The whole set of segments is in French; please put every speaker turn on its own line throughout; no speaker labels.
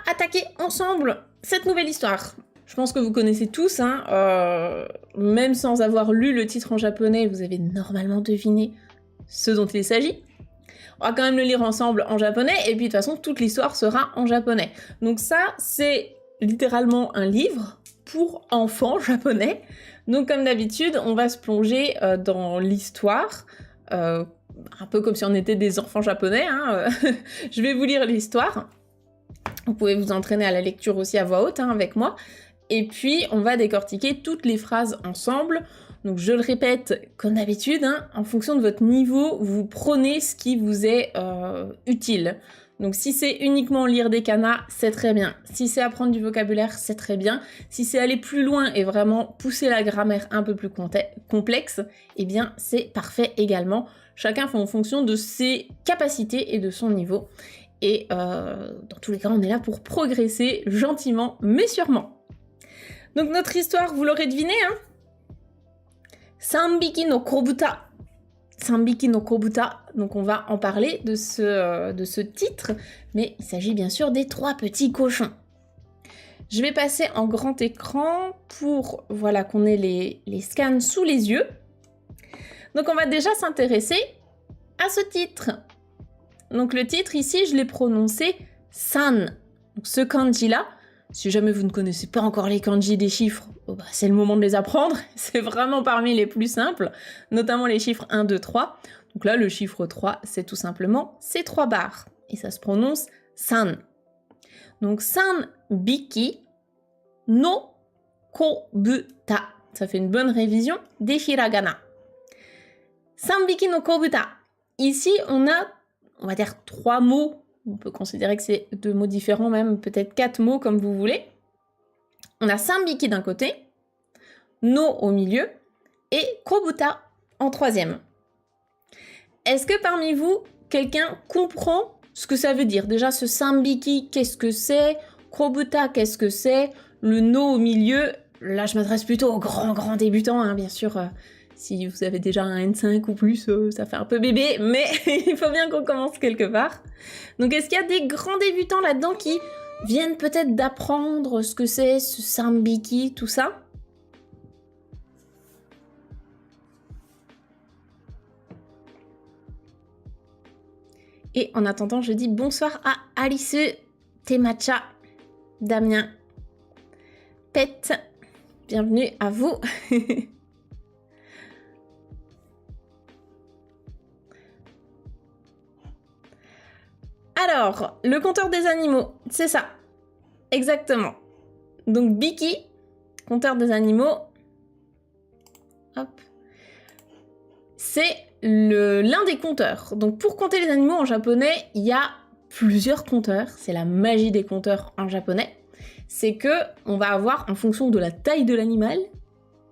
attaquer ensemble cette nouvelle histoire. Je pense que vous connaissez tous, hein, même sans avoir lu le titre en japonais, vous avez normalement deviné ce dont il s'agit. On va quand même le lire ensemble en japonais, et puis de toute façon, toute l'histoire sera en japonais. Donc ça, c'est littéralement un livre pour enfants japonais. Donc comme d'habitude, on va se plonger dans l'histoire, un peu comme si on était des enfants japonais, hein. Je vais vous lire l'histoire. Vous pouvez vous entraîner à la lecture aussi à voix haute, hein, avec moi. Et puis, on va décortiquer toutes les phrases ensemble. Donc, je le répète, comme d'habitude, hein, en fonction de votre niveau, vous prenez ce qui vous est utile. Donc, si c'est uniquement lire des kanas, c'est très bien. Si c'est apprendre du vocabulaire, c'est très bien. Si c'est aller plus loin et vraiment pousser la grammaire un peu plus complexe, eh bien, c'est parfait également. Chacun fait en fonction de ses capacités et de son niveau. Et dans tous les cas, on est là pour progresser gentiment, mais sûrement. Donc notre histoire, vous l'aurez deviné, hein, Sanbiki no Kobuta. Sanbiki no Kobuta, donc on va en parler de ce titre, mais il s'agit bien sûr des 3 petits cochons. Je vais passer en grand écran pour voilà, qu'on ait les scans sous les yeux. Donc on va déjà s'intéresser à ce titre. Donc le titre ici, je l'ai prononcé San. Donc ce kanji-là, si jamais vous ne connaissez pas encore les kanji des chiffres, oh bah, c'est le moment de les apprendre. C'est vraiment parmi les plus simples, notamment les chiffres 1, 2, 3. Donc là, le chiffre 3, c'est tout simplement ces 3 barres. Et ça se prononce San. Donc San biki no kobuta. Ça fait une bonne révision des hiragana. San biki no kobuta. Ici, on va dire 3 mots. On peut considérer que c'est 2 mots différents, même peut-être 4 mots comme vous voulez. On a sanbiki d'un côté, no au milieu et kobuta en 3e. Est-ce que parmi vous, quelqu'un comprend ce que ça veut dire? Déjà, ce sanbiki, qu'est-ce que c'est? Kobuta, qu'est-ce que c'est? Le no au milieu, là je m'adresse plutôt aux grands débutants, hein, bien sûr. Si vous avez déjà un N5 ou plus, ça fait un peu bébé, mais il faut bien qu'on commence quelque part. Donc est-ce qu'il y a des grands débutants là-dedans qui viennent peut-être d'apprendre ce que c'est, ce sanbiki, tout ça? Et en attendant, je dis bonsoir à Alice, Temacha, Damien, Pet, bienvenue à vous. Alors, le compteur des animaux, c'est ça. Exactement. Donc, Biki, compteur des animaux, hop, c'est l'un des compteurs. Donc, pour compter les animaux en japonais, il y a plusieurs compteurs. C'est la magie des compteurs en japonais. C'est que on va avoir, en fonction de la taille de l'animal,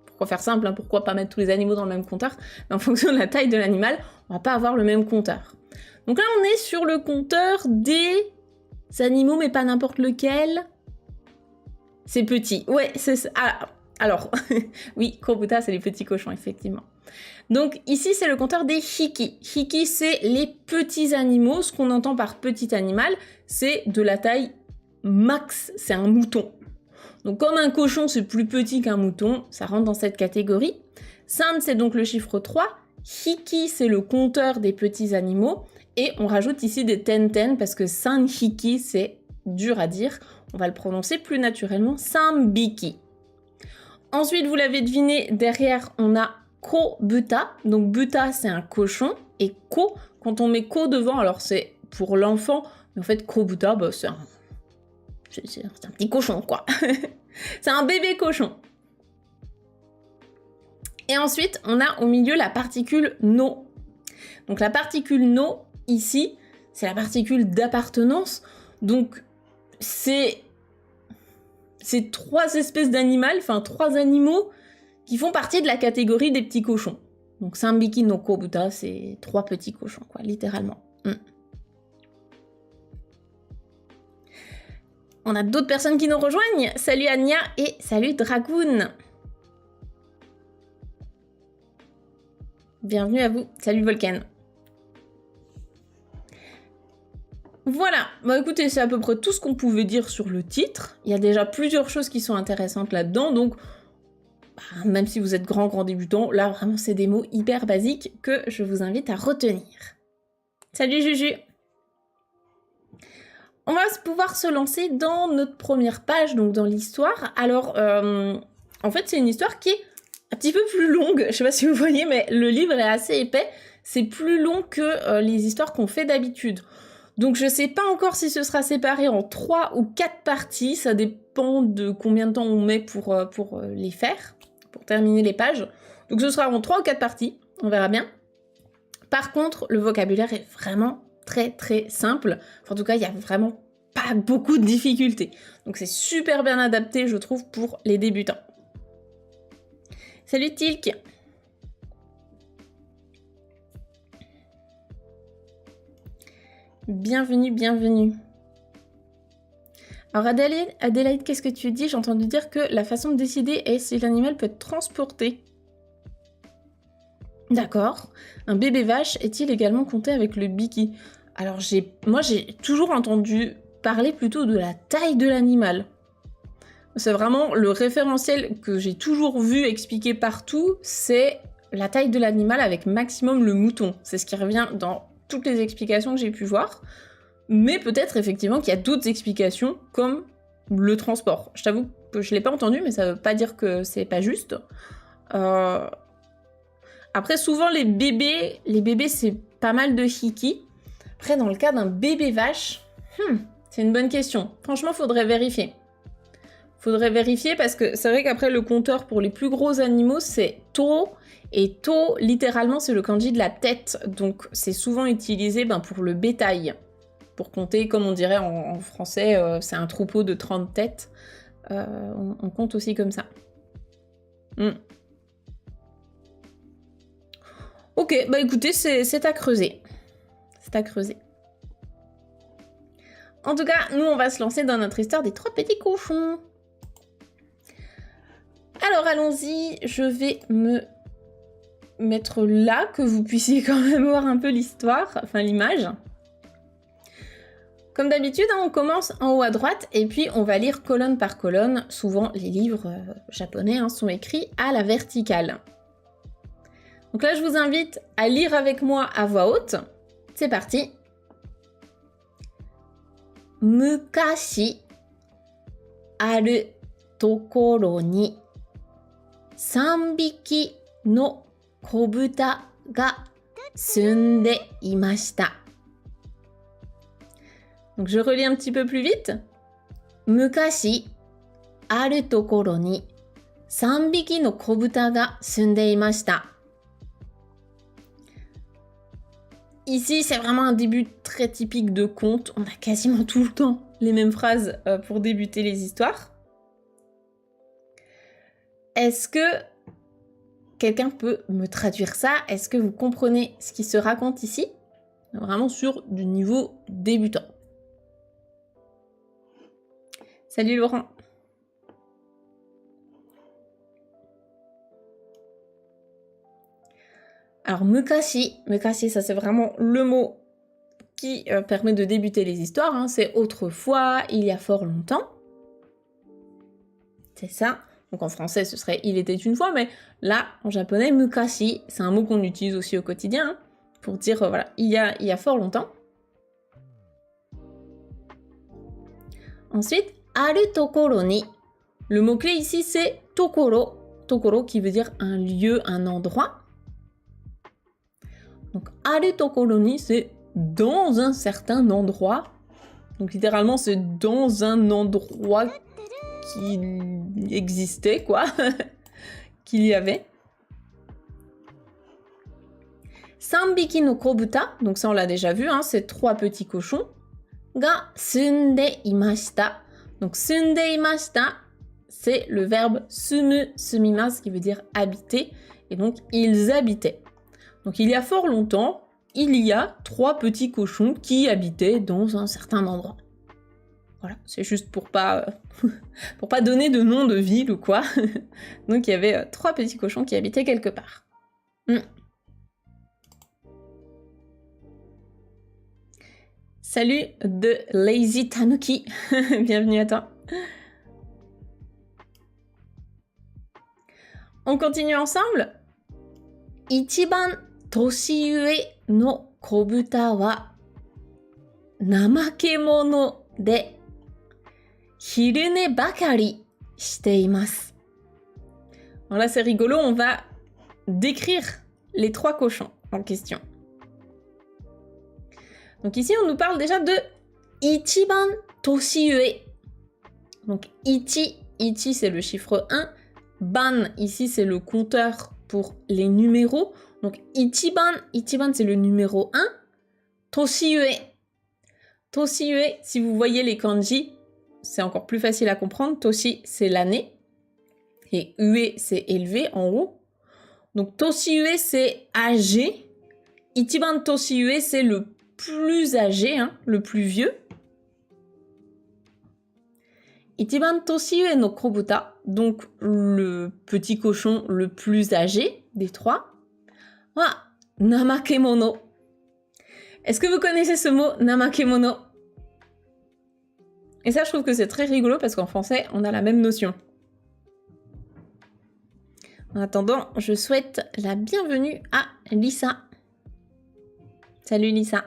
pourquoi faire simple, hein, pourquoi pas mettre tous les animaux dans le même compteur, mais en fonction de la taille de l'animal, on va pas avoir le même compteur. Donc là, on est sur le compteur des animaux, mais pas n'importe lequel. C'est petit. Ouais, c'est ça. Ah, alors, oui, kobuta, c'est les petits cochons, effectivement. Donc ici, c'est le compteur des hiki. Hiki, c'est les petits animaux. Ce qu'on entend par petit animal, c'est de la taille max. C'est un mouton. Donc comme un cochon, c'est plus petit qu'un mouton, ça rentre dans cette catégorie. San, c'est donc le chiffre 3. Hiki, c'est le compteur des petits animaux. Et on rajoute ici des ten parce que san hiki, c'est dur à dire. On va le prononcer plus naturellement, sanbiki. Ensuite, vous l'avez deviné, derrière, on a kobuta. Donc buta, c'est un cochon. Et ko, quand on met ko devant, alors c'est pour l'enfant, mais en fait, kobuta, bah, c'est un petit cochon, quoi. C'est un bébé cochon. Et ensuite, on a au milieu la particule no. Donc la particule no, ici, c'est la particule d'appartenance. Donc c'est 3 espèces d'animaux, enfin 3 animaux qui font partie de la catégorie des petits cochons. Donc sanbiki no kobuta, c'est 3 petits cochons, quoi, littéralement. On a d'autres personnes qui nous rejoignent. Salut Anya et salut Dragoon. Bienvenue à vous. Salut Volcan. Voilà, bah écoutez, c'est à peu près tout ce qu'on pouvait dire sur le titre. Il y a déjà plusieurs choses qui sont intéressantes là-dedans, donc même si vous êtes grand débutant, là vraiment c'est des mots hyper basiques que je vous invite à retenir. Salut Juju! On va pouvoir se lancer dans notre première page, donc dans l'histoire. Alors, en fait, c'est une histoire qui est un petit peu plus longue. Je sais pas si vous voyez, mais le livre est assez épais. C'est plus long que les histoires qu'on fait d'habitude. Donc, je sais pas encore si ce sera séparé en 3 ou 4 parties. Ça dépend de combien de temps on met pour les faire, pour terminer les pages. Donc, ce sera en 3 ou 4 parties. On verra bien. Par contre, le vocabulaire est vraiment très simple. Enfin, en tout cas, il y a vraiment pas beaucoup de difficultés. Donc c'est super bien adapté, je trouve, pour les débutants. Salut Tilk! Bienvenue. Alors Adélaïde, qu'est-ce que tu dis? J'ai entendu dire que la façon de décider est si l'animal peut être transporté. D'accord. Un bébé vache est-il également compté avec le biki? Alors moi j'ai toujours entendu parler plutôt de la taille de l'animal. C'est vraiment le référentiel que j'ai toujours vu expliqué partout, c'est la taille de l'animal avec maximum le mouton. C'est ce qui revient dans toutes les explications que j'ai pu voir. Mais peut-être effectivement qu'il y a d'autres explications comme le transport. Je t'avoue que je l'ai pas entendu, mais ça veut pas dire que c'est pas juste. Après, souvent les bébés c'est pas mal de hiki. Après, dans le cas d'un bébé vache, c'est une bonne question. Franchement, faudrait vérifier. Faudrait vérifier parce que c'est vrai qu'après, le compteur pour les plus gros animaux, c'est to. Et to, littéralement, c'est le kanji de la tête. Donc, c'est souvent utilisé pour le bétail. Pour compter, comme on dirait en français, c'est un troupeau de 30 têtes. On compte aussi comme ça. Ok, bah écoutez, c'est à creuser. C'est à creuser. En tout cas, nous, on va se lancer dans notre histoire des 3 petits cochons. Alors, allons-y. Je vais me mettre là, que vous puissiez quand même voir un peu l'histoire, enfin l'image. Comme d'habitude, on commence en haut à droite, et puis on va lire colonne par colonne. Souvent, les livres japonais sont écrits à la verticale. Donc là, je vous invite à lire avec moi à voix haute. C'est parti. Mukashi aru tokoro ni 3匹の子豚が住んでいました。Donc je relis un petit peu plus vite. Mukashi aru tokoro ni 3匹の子豚が住んでいました。Ici, c'est vraiment un début très typique de conte. On a quasiment tout le temps les mêmes phrases pour débuter les histoires. Est-ce que quelqu'un peut me traduire ça? Est-ce que vous comprenez ce qui se raconte ici? Vraiment sur du niveau débutant. Salut Laurent. Alors, mukashi, ça c'est vraiment le mot qui permet de débuter les histoires. C'est autrefois, il y a fort longtemps. C'est ça. Donc en français, ce serait il était une fois, mais là, en japonais, mukashi, c'est un mot qu'on utilise aussi au quotidien pour dire, voilà, il y a fort longtemps. Ensuite, aru tokoro ni. Le mot-clé ici, c'est tokoro. Tokoro qui veut dire un lieu, un endroit. Donc, aru tokoro ni, c'est dans un certain endroit. Donc, littéralement, c'est dans un endroit qui existait, quoi. Qu'il y avait. 3匹の子豚, donc ça on l'a déjà vu, c'est 3 petits cochons. Ga sunde imashita. Donc, sunde imashita, c'est le verbe sumu sumimasu qui veut dire habiter. Et donc, ils habitaient. Donc il y a fort longtemps, il y a 3 petits cochons qui habitaient dans un certain endroit. Voilà, c'est juste pour pas donner de nom de ville ou quoi. Donc il y avait 3 petits cochons qui habitaient quelque part. Salut de Lazy Tanuki. Bienvenue à toi. On continue ensemble. Ichiban toshiue no kobuta wa namakemono de hirune bakari shiteimasu. Alors là, c'est rigolo, on va décrire les 3 cochons en question. Donc ici, on nous parle déjà de Ichiban toshiue. Donc ichi c'est le chiffre 1. Ban, ici, c'est le compteur pour les numéros. Donc Ichiban c'est le numéro 1. Toshiue, si vous voyez les kanji, c'est encore plus facile à comprendre. Toshi, c'est l'année. Et ue, c'est élevé en haut. Donc toshiue, c'est âgé. Ichiban toshiue, c'est le plus âgé, hein, le plus vieux. Ichiban toshiue no kobuta, donc le petit cochon le plus âgé des 3. Wa namakemono. Est-ce que vous connaissez ce mot namakemono? Et ça, je trouve que c'est très rigolo parce qu'en français, on a la même notion. En attendant, je souhaite la bienvenue à Lisa. Salut Lisa.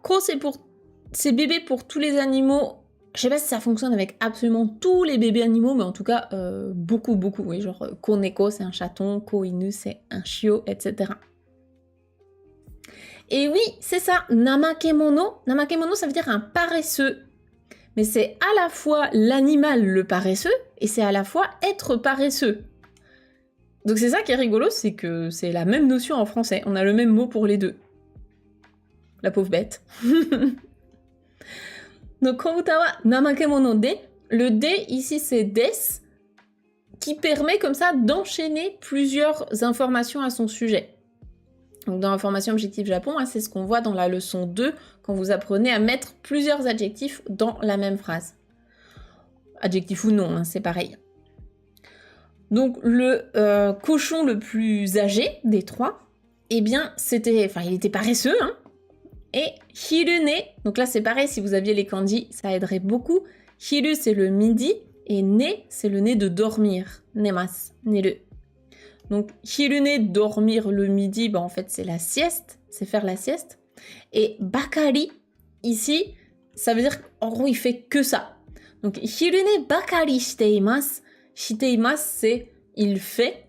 Ko, c'est bébé pour tous les animaux. Je sais pas si ça fonctionne avec absolument tous les bébés animaux, mais en tout cas, beaucoup, oui. Genre, koneko, c'est un chaton, ko-inu, c'est un chiot, etc. Et oui, c'est ça, namakemono. Namakemono, ça veut dire un paresseux. Mais c'est à la fois l'animal le paresseux, et c'est à la fois être paresseux. Donc c'est ça qui est rigolo, c'est que c'est la même notion en français. On a le même mot pour les deux. La pauvre bête. Donc kobuta wa namakemono de. Le de ici c'est des, qui permet comme ça d'enchaîner plusieurs informations à son sujet. Donc dans la formation Objectif Japon, hein, c'est ce qu'on voit dans la leçon 2, quand vous apprenez à mettre plusieurs adjectifs dans la même phrase. Adjectif ou non, hein, c'est pareil. Donc le cochon le plus âgé des 3, eh bien il était paresseux, hein. Et hirune, donc là c'est pareil, si vous aviez les kanji, ça aiderait beaucoup. Hiru c'est le midi, et ne c'est le ne de dormir, nemas, neru. Donc hirune, dormir le midi, en fait c'est la sieste, c'est faire la sieste. Et bakari, ici, ça veut dire en gros il fait que ça. Donc hirune bakari shiteimasu. Shiteimasu c'est il fait.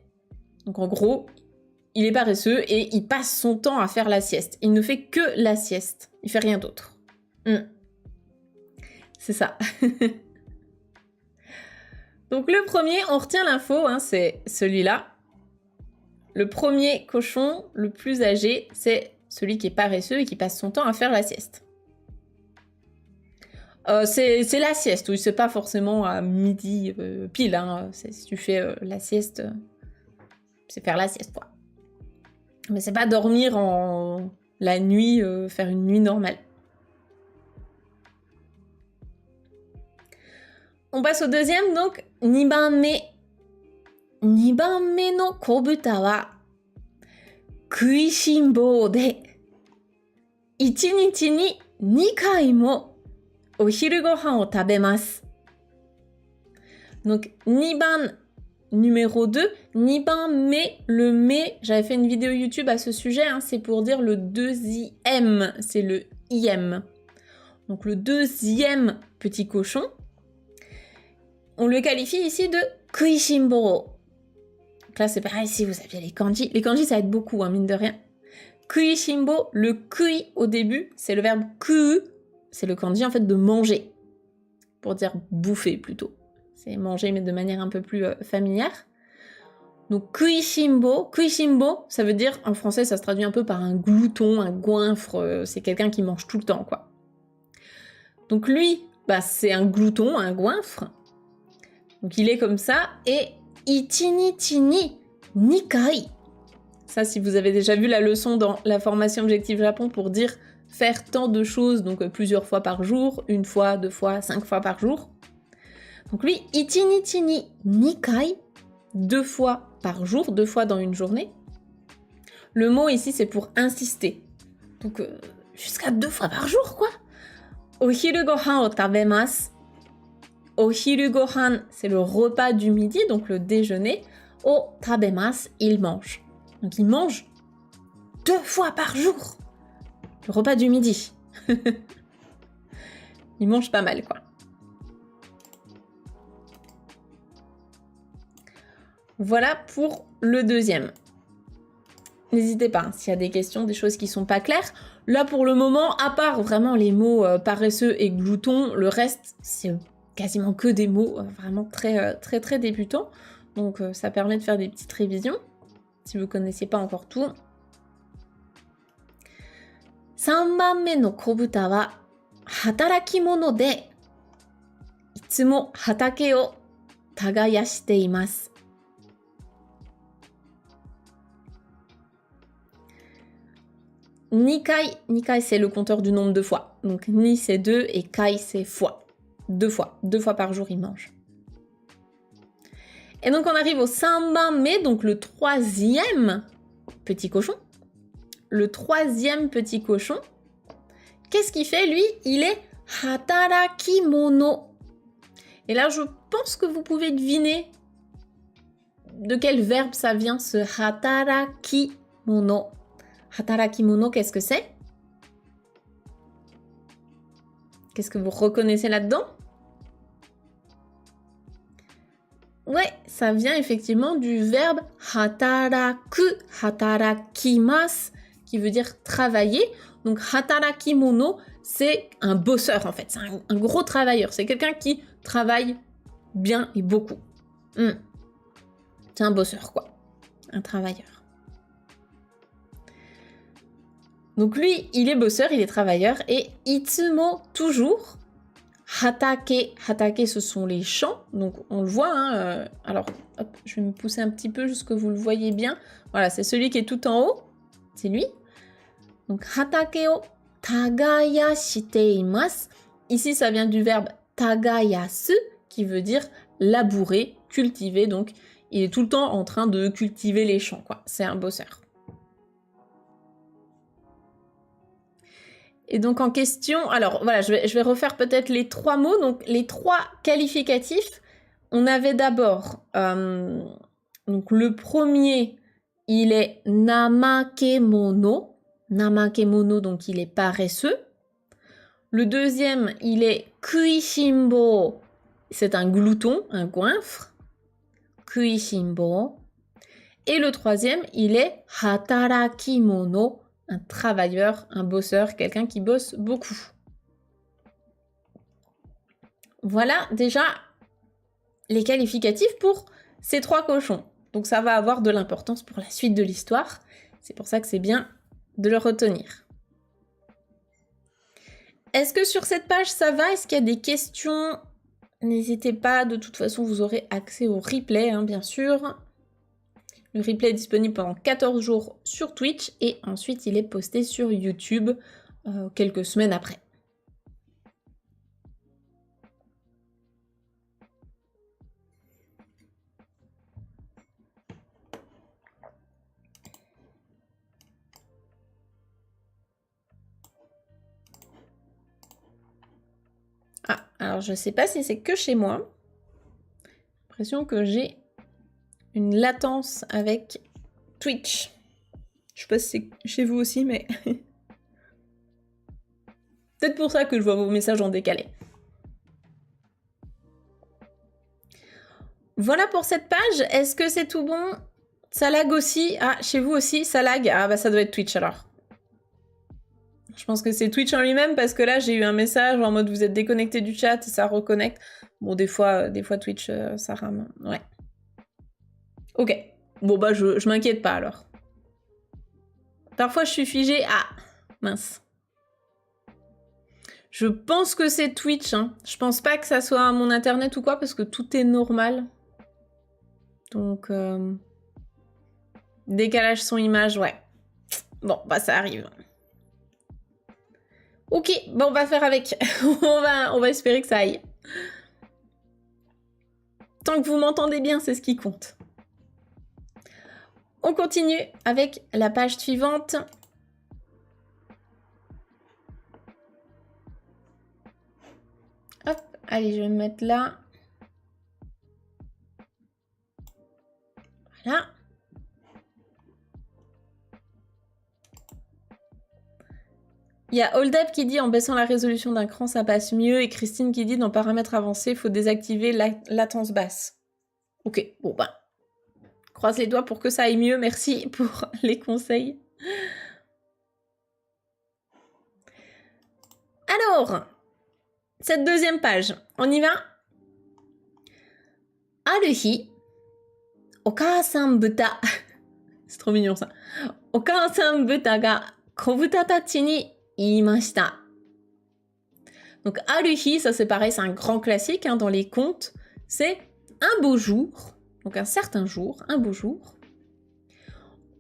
Donc en gros, il est paresseux et il passe son temps à faire la sieste. Il ne fait que la sieste. Il fait rien d'autre. C'est ça. Donc le premier, on retient l'info, hein, c'est celui-là. Le premier cochon, le plus âgé, c'est celui qui est paresseux et qui passe son temps à faire la sieste. C'est la sieste, oui, c'est pas forcément à midi pile. Hein. Si tu fais la sieste, c'est faire la sieste, quoi. Mais c'est pas dormir la nuit, faire une nuit normale. On passe au deuxième, donc, nibanme. Nibanme no kobuta wa kuishinbou de ichinichi ni 2 kai mo o hiru gohan o tabemasu. Donc, niban numéro 2, niban me, le me, j'avais fait une vidéo YouTube à ce sujet, hein, c'est pour dire le deuxième, c'est le iem. Donc le deuxième petit cochon, on le qualifie ici de kuishinbou. Donc là c'est pareil, si vous aviez les kanji ça aide beaucoup, hein, mine de rien. Kuishinbou, le kui au début, c'est le verbe ku, c'est le kanji en fait de manger, pour dire bouffer plutôt. C'est manger, mais de manière un peu plus familière. Donc, kuishinbou, ça veut dire, en français, ça se traduit un peu par un glouton, un goinfre. C'est quelqu'un qui mange tout le temps, quoi. Donc, lui, c'est un glouton, un goinfre. Donc, il est comme ça. Et ichinichi ni 2 kai. Ça, si vous avez déjà vu la leçon dans la formation Objectif Japon pour dire faire tant de choses, donc plusieurs fois par jour, 1 fois, 2 fois, 5 fois par jour. Donc lui, ichinichi ni 2 kai, 2 fois par jour, 2 fois dans une journée. Le mot ici, c'est pour insister. Donc, jusqu'à 2 fois par jour, quoi. Ohiru gohan o tabemasu. Ohiru gohan, c'est le repas du midi, donc le déjeuner. O tabemasu, il mange. Donc, il mange 2 fois par jour. Le repas du midi. Il mange pas mal, quoi. Voilà pour le deuxième. N'hésitez pas, s'il y a des questions, des choses qui sont pas claires. Là, pour le moment, à part vraiment les mots paresseux et glouton, le reste, c'est quasiment que des mots vraiment très débutants. Donc, ça permet de faire des petites révisions, si vous connaissiez pas encore tout. 3番目の小豚は働き者で、いつも畑を耕しています。Ni kai c'est le compteur du nombre de fois. Donc ni c'est 2 et kai c'est fois. 2 fois par jour il mange. Et donc on arrive au sanbanme, donc le troisième petit cochon. Le troisième petit cochon. Qu'est-ce qu'il fait lui? Il est hatarakimono. Et là je pense que vous pouvez deviner de quel verbe ça vient ce hatarakimono. Hatarakimono, qu'est-ce que c'est? Qu'est-ce que vous reconnaissez là-dedans? Ouais, ça vient effectivement du verbe hataraku, hatarakimasu, qui veut dire travailler. Donc hatarakimono, c'est un bosseur en fait, c'est un gros travailleur. C'est quelqu'un qui travaille bien et beaucoup. C'est un bosseur quoi, un travailleur. Donc lui, il est bosseur, il est travailleur, et itsumo, toujours. Hatake, hatake, ce sont les champs, donc on le voit, hein, alors, hop, je vais me pousser un petit peu jusqu'à ce que vous le voyez bien. Voilà, c'est celui qui est tout en haut, c'est lui. Donc, hatake o tagayashite imasu. Ici, ça vient du verbe tagayasu, qui veut dire labourer, cultiver, donc il est tout le temps en train de cultiver les champs, quoi. C'est un bosseur. Et donc en question, alors voilà, je vais refaire peut-être les 3 mots. Donc les 3 qualificatifs, on avait d'abord, donc le premier, il est namakemono. Namakemono, donc il est paresseux. Le deuxième, il est kuishimbo, c'est un glouton, un goinfre. Kuishimbo. Et le troisième, il est hatarakimono, un travailleur, un bosseur, quelqu'un qui bosse beaucoup. Voilà déjà les qualificatifs pour ces 3 cochons. Donc ça va avoir de l'importance pour la suite de l'histoire. C'est pour ça que c'est bien de le retenir. Est-ce que sur cette page ça va? Est-ce qu'il y a des questions? N'hésitez pas, de toute façon vous aurez accès au replay, hein, bien sûr. Le replay est disponible pendant 14 jours sur Twitch et ensuite il est posté sur YouTube quelques semaines après. Ah, alors je sais pas si c'est que chez moi. J'ai l'impression que j'ai une latence avec Twitch. Je sais pas si c'est chez vous aussi, mais... Peut-être pour ça que je vois vos messages en décalé. Voilà pour cette page. Est-ce que c'est tout bon? Ça lag aussi? Ah, chez vous aussi, ça lag? Ah bah ça doit être Twitch alors. Je pense que c'est Twitch en lui-même parce que là j'ai eu un message en mode vous êtes déconnecté du chat et ça reconnecte. Bon, des fois Twitch ça rame. Ouais. Ok. Bon bah je m'inquiète pas alors. Parfois je suis figée. Ah, mince. Je pense que c'est Twitch. Hein. Je pense pas que ça soit mon internet ou quoi parce que tout est normal. Donc décalage son image, ouais. Bon, bah ça arrive. Ok, bon, on va faire avec. on va espérer que ça aille. Tant que vous m'entendez bien, c'est ce qui compte. On continue avec la page suivante. Allez, je vais me mettre là. Voilà. Il y a Hold Up qui dit en baissant la résolution d'un cran, ça passe mieux. Et Christine qui dit dans paramètres avancés, il faut désactiver la latence basse. Ok, bon ben. Croise les doigts pour que ça aille mieux. Merci pour les conseils. Alors, cette deuxième page, on y va? Aruhi, Okasan buta. C'est trop mignon ça. Okasan buta ga kobuta tachi ni iimashita. Donc, Aruhi, ça c'est pareil, c'est un grand classique hein, dans les contes. C'est un beau jour, donc un certain jour, un beau jour.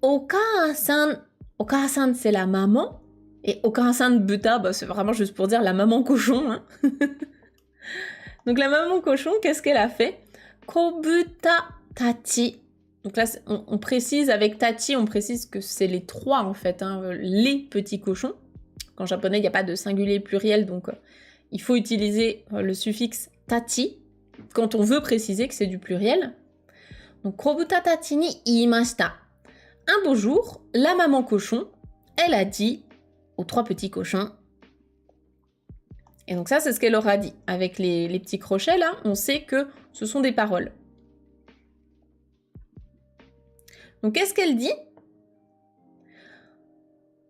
Okasan, Okasan c'est la maman. Et Okasan buta, bah, c'est vraiment juste pour dire la maman cochon. Hein. Donc la maman cochon, qu'est-ce qu'elle a fait? Kobuta tachi. Donc là, on précise avec tachi, on précise que c'est les trois en fait, hein, les petits cochons. En japonais, il n'y a pas de singulier pluriel, donc il faut utiliser le suffixe tachi quand on veut préciser que c'est du pluriel. Donc kobuta tachi ni iimashita. Un beau jour, la maman cochon, elle a dit aux trois petits cochons. Et donc ça, c'est ce qu'elle leur a dit. Avec les petits crochets, là, on sait que ce sont des paroles. Donc, qu'est-ce qu'elle dit?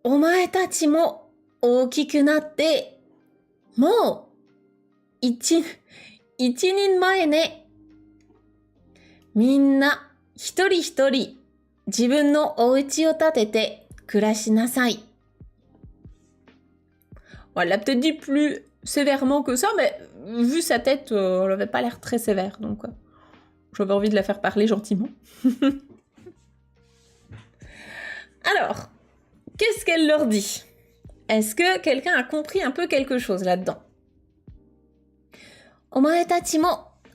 Omae tachi mo ookiku natte, mou ichi nin mae ne. Minna hitori hitori jibun no ouchi o tatete kurashi nasai. Elle l'a peut-être dit plus sévèrement que ça, mais vu sa tête, elle n'avait pas l'air très sévère, donc j'avais envie de la faire parler gentiment. Alors, qu'est-ce qu'elle leur dit? Est-ce que quelqu'un a compris un peu quelque chose là-dedans? Omae tachi mo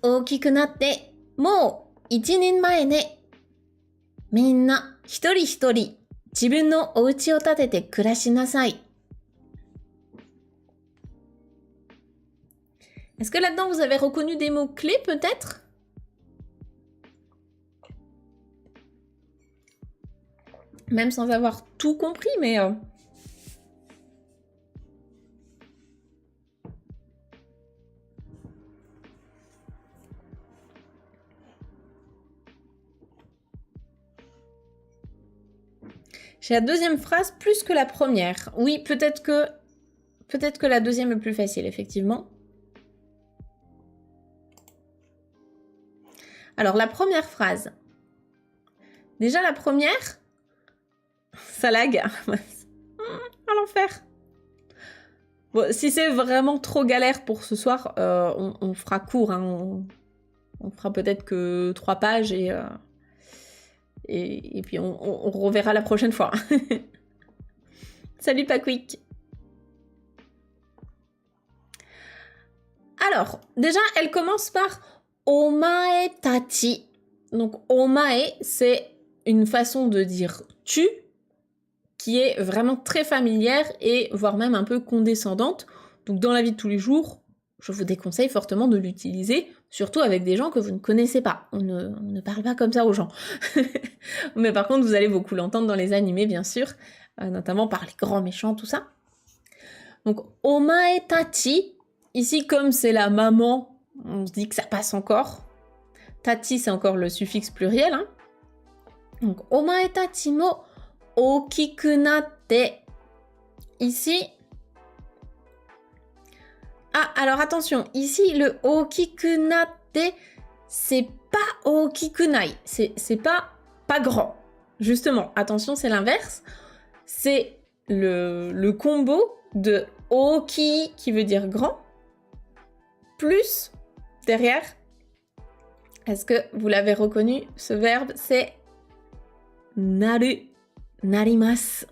ookiku natte, mou ichi nin mae ne. Minna hitori hitori jibun no ouchi o tatete kurashi nasai. Est-ce que là-dedans, vous avez reconnu des mots-clés, peut-être? Même sans avoir tout compris, mais... J'ai la deuxième phrase plus que la première. Oui, peut-être que la deuxième est plus facile, effectivement. Alors, la première phrase. Déjà, la première, ça lag. À l'enfer. Bon, si c'est vraiment trop galère pour ce soir, on fera court. Hein. On fera peut-être que 3 pages et puis on reverra la prochaine fois. Salut Paquick. Alors, déjà, elle commence par Omae tachi. Donc, omae, c'est une façon de dire tu qui est vraiment très familière et voire même un peu condescendante. Donc, dans la vie de tous les jours, je vous déconseille fortement de l'utiliser, surtout avec des gens que vous ne connaissez pas. On ne parle pas comme ça aux gens. Mais par contre, vous allez beaucoup l'entendre dans les animés, bien sûr, notamment par les grands méchants, tout ça. Donc, omae tachi, ici, comme c'est la maman, on se dit que ça passe encore. Tachi, c'est encore le suffixe pluriel. Hein. Donc, omae tachi mo ookiku natte. Ici. Ah, alors attention, ici, le ookiku natte, c'est pas ookikunai. C'est pas grand. Justement, attention, c'est l'inverse. C'est le combo de oki, qui veut dire grand, plus derrière. Est-ce que vous l'avez reconnu? Ce verbe, c'est naru, narimasu.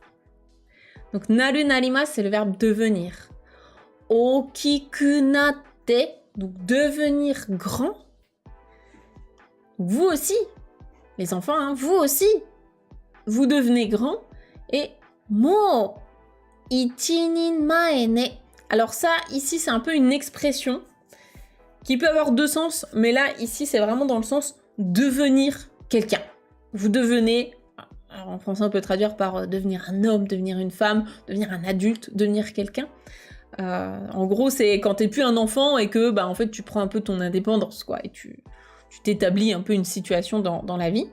Donc, naru, narimasu, c'est le verbe devenir. Ookiku natte, donc devenir grand. Vous aussi, les enfants, hein, vous aussi, vous devenez grand. Et mo ichi nin mae ne. Alors ça, ici, c'est un peu une expression. qui peut avoir deux sens, mais là, ici, c'est vraiment dans le sens devenir quelqu'un. Vous devenez, alors en français, on peut traduire par devenir un homme, devenir une femme, devenir un adulte, devenir quelqu'un. En gros, c'est quand t'es plus un enfant et que, en fait, tu prends un peu ton indépendance, quoi, et tu t'établis un peu une situation dans la vie.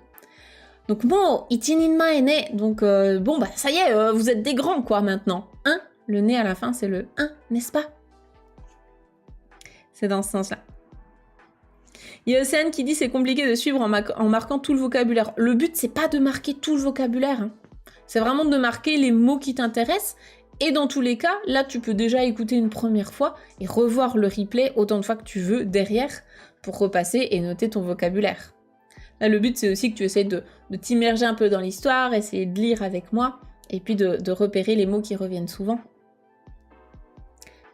Donc, bon, ichinin mae ne, donc, ça y est, vous êtes des grands, quoi, maintenant. Hein? Le nez à la fin, c'est le 1, n'est-ce pas? C'est dans ce sens-là. Il y a Océane qui dit c'est compliqué de suivre en marquant tout le vocabulaire. Le but, c'est pas de marquer tout le vocabulaire. Hein. C'est vraiment de marquer les mots qui t'intéressent. Et dans tous les cas, là, tu peux déjà écouter une première fois et revoir le replay autant de fois que tu veux derrière pour repasser et noter ton vocabulaire. Là, le but, c'est aussi que tu essaies de t'immerger un peu dans l'histoire, essayer de lire avec moi et puis de repérer les mots qui reviennent souvent.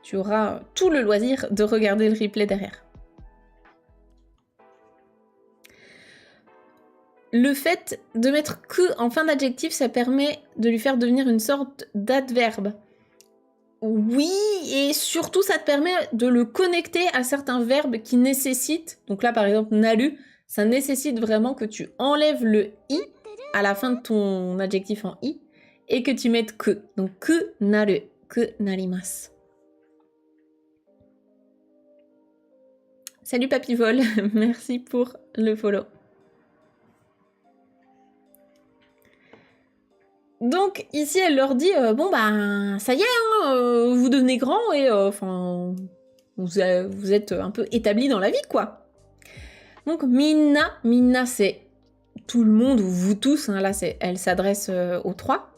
Tu auras tout le loisir de regarder le replay derrière. Le fait de mettre que en fin d'adjectif, ça permet de lui faire devenir une sorte d'adverbe. Oui, et surtout, ça te permet de le connecter à certains verbes qui nécessitent, donc là par exemple, naru, ça nécessite vraiment que tu enlèves le i à la fin de ton adjectif en i et que tu mettes que. Donc que naru, que narimasu. Salut Papivol, merci pour le follow. Donc ici elle leur dit ça y est, vous devenez grands et vous êtes un peu établis dans la vie quoi. Donc minna c'est tout le monde ou vous tous, hein, là elle s'adresse aux trois.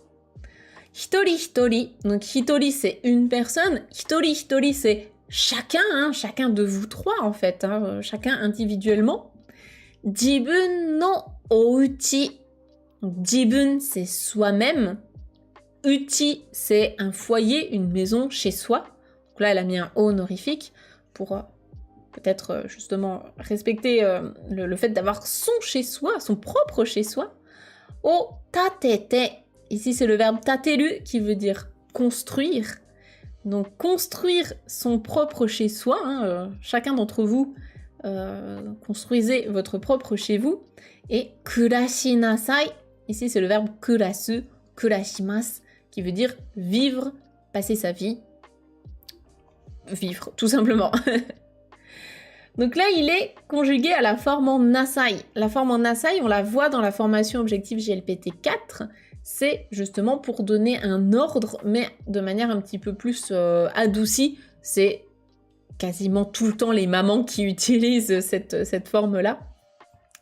Hitori, donc hitori c'est une personne, hitori c'est chacun de vous trois en fait, hein, chacun individuellement. Jibun no ouchi. Donc, jibun, c'est soi-même. Uchi, c'est un foyer, une maison chez soi. Donc là, elle a mis un O honorifique pour peut-être justement respecter le fait d'avoir son chez-soi, son propre chez-soi. O tatete, ici c'est le verbe tateru qui veut dire construire. Donc construire son propre chez-soi, hein, chacun d'entre vous construisez votre propre chez vous. Et kurashi nasai, ici, c'est le verbe kurasu, kurashimasu, qui veut dire vivre, passer sa vie. Vivre, tout simplement. Donc là, il est conjugué à la forme en nasai. La forme en nasai, on la voit dans la formation objectif GLPT 4. C'est justement pour donner un ordre, mais de manière un petit peu plus adoucie. C'est quasiment tout le temps les mamans qui utilisent cette forme-là.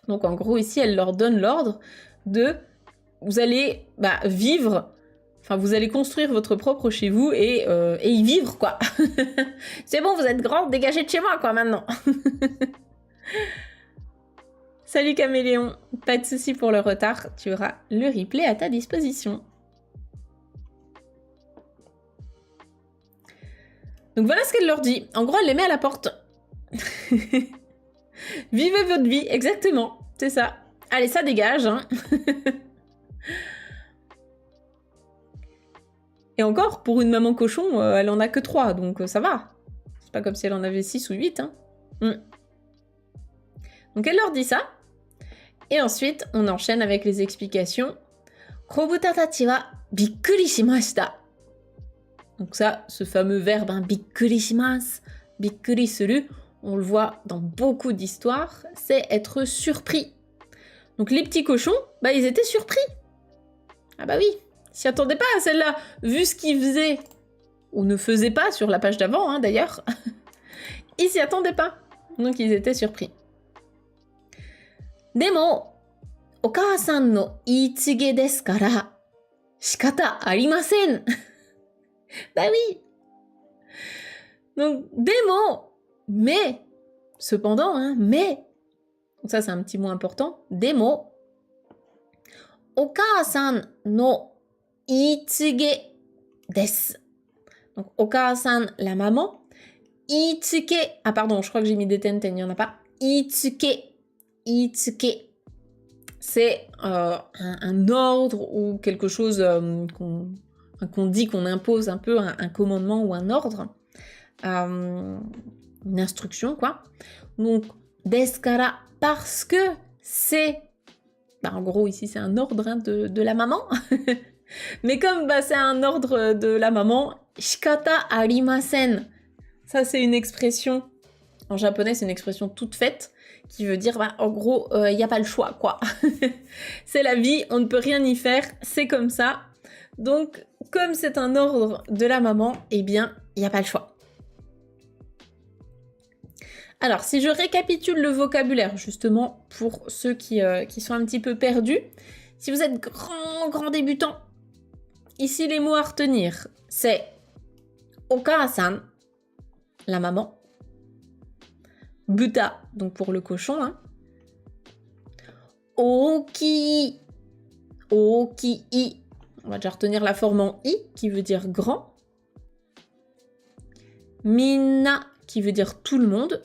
Donc en gros, ici, elle leur donne l'ordre de... Vous allez vivre, enfin vous allez construire votre propre chez vous et y vivre quoi. C'est bon, vous êtes grands, dégagez de chez moi quoi maintenant. Salut Caméléon, pas de soucis pour le retard, tu auras le replay à ta disposition. Donc voilà ce qu'elle leur dit. En gros, elle les met à la porte. Vivez votre vie, exactement, c'est ça. Allez, ça dégage, hein. Et encore, pour une maman cochon, elle en a que 3, donc ça va. C'est pas comme si elle en avait 6 ou 8. Hein. Donc elle leur dit ça. Et ensuite, on enchaîne avec les explications. Kobuta tachi wa bikkuri shimashita. Donc ça, ce fameux verbe, hein, bikkuri shimasu, bikkuri suru, on le voit dans beaucoup d'histoires, c'est être surpris. Donc les petits cochons, ils étaient surpris. Ah bah oui, ils s'y attendaient pas à celle-là, vu ce qu'ils faisaient, ou ne faisaient pas sur la page d'avant, hein, d'ailleurs. Ils s'y attendaient pas, donc ils étaient surpris. Demo, okasan no iitsuge desu kara, shikata arimasen. Bah oui. Donc, demo, mais, cependant, hein, mais, donc ça c'est un petit mot important, demo, okasan no iitsuge desu. Donc, okasan, la maman, iitsuge, ah pardon, je crois que j'ai mis des tenten, il n'y en a pas, iitsuge, c'est un ordre ou quelque chose qu'on dit, qu'on impose un peu, un commandement ou un ordre. une instruction, quoi. Donc, deskara, parce que c'est... Bah, en gros, ici, c'est un ordre hein, de la maman. Mais comme bah, c'est un ordre de la maman, shikata arimasen. Ça, c'est une expression... En japonais, c'est une expression toute faite qui veut dire, bah, en gros, il n'y a pas le choix, quoi. C'est la vie, on ne peut rien y faire, c'est comme ça. Donc, comme c'est un ordre de la maman, eh bien, il n'y a pas le choix. Alors, si je récapitule le vocabulaire, justement, pour ceux qui sont un petit peu perdus, si vous êtes grand débutant, ici, les mots à retenir, c'est Okaasan, la maman, Buta, donc pour le cochon, hein. Oki, Oki-i. On va déjà retenir la forme en i, qui veut dire grand. Minna, qui veut dire tout le monde.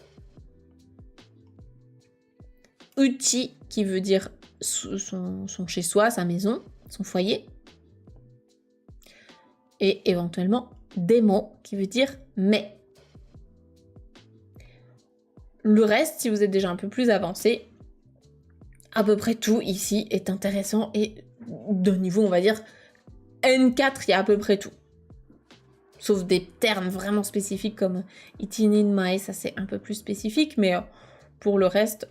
Uchi, qui veut dire son chez-soi, sa maison, son foyer. Et éventuellement, demo, qui veut dire mais. Le reste, si vous êtes déjà un peu plus avancé, à peu près tout ici est intéressant et de niveau, on va dire, N4, il y a à peu près tout. Sauf des termes vraiment spécifiques comme itinin mae, ça c'est un peu plus spécifique, mais pour le reste,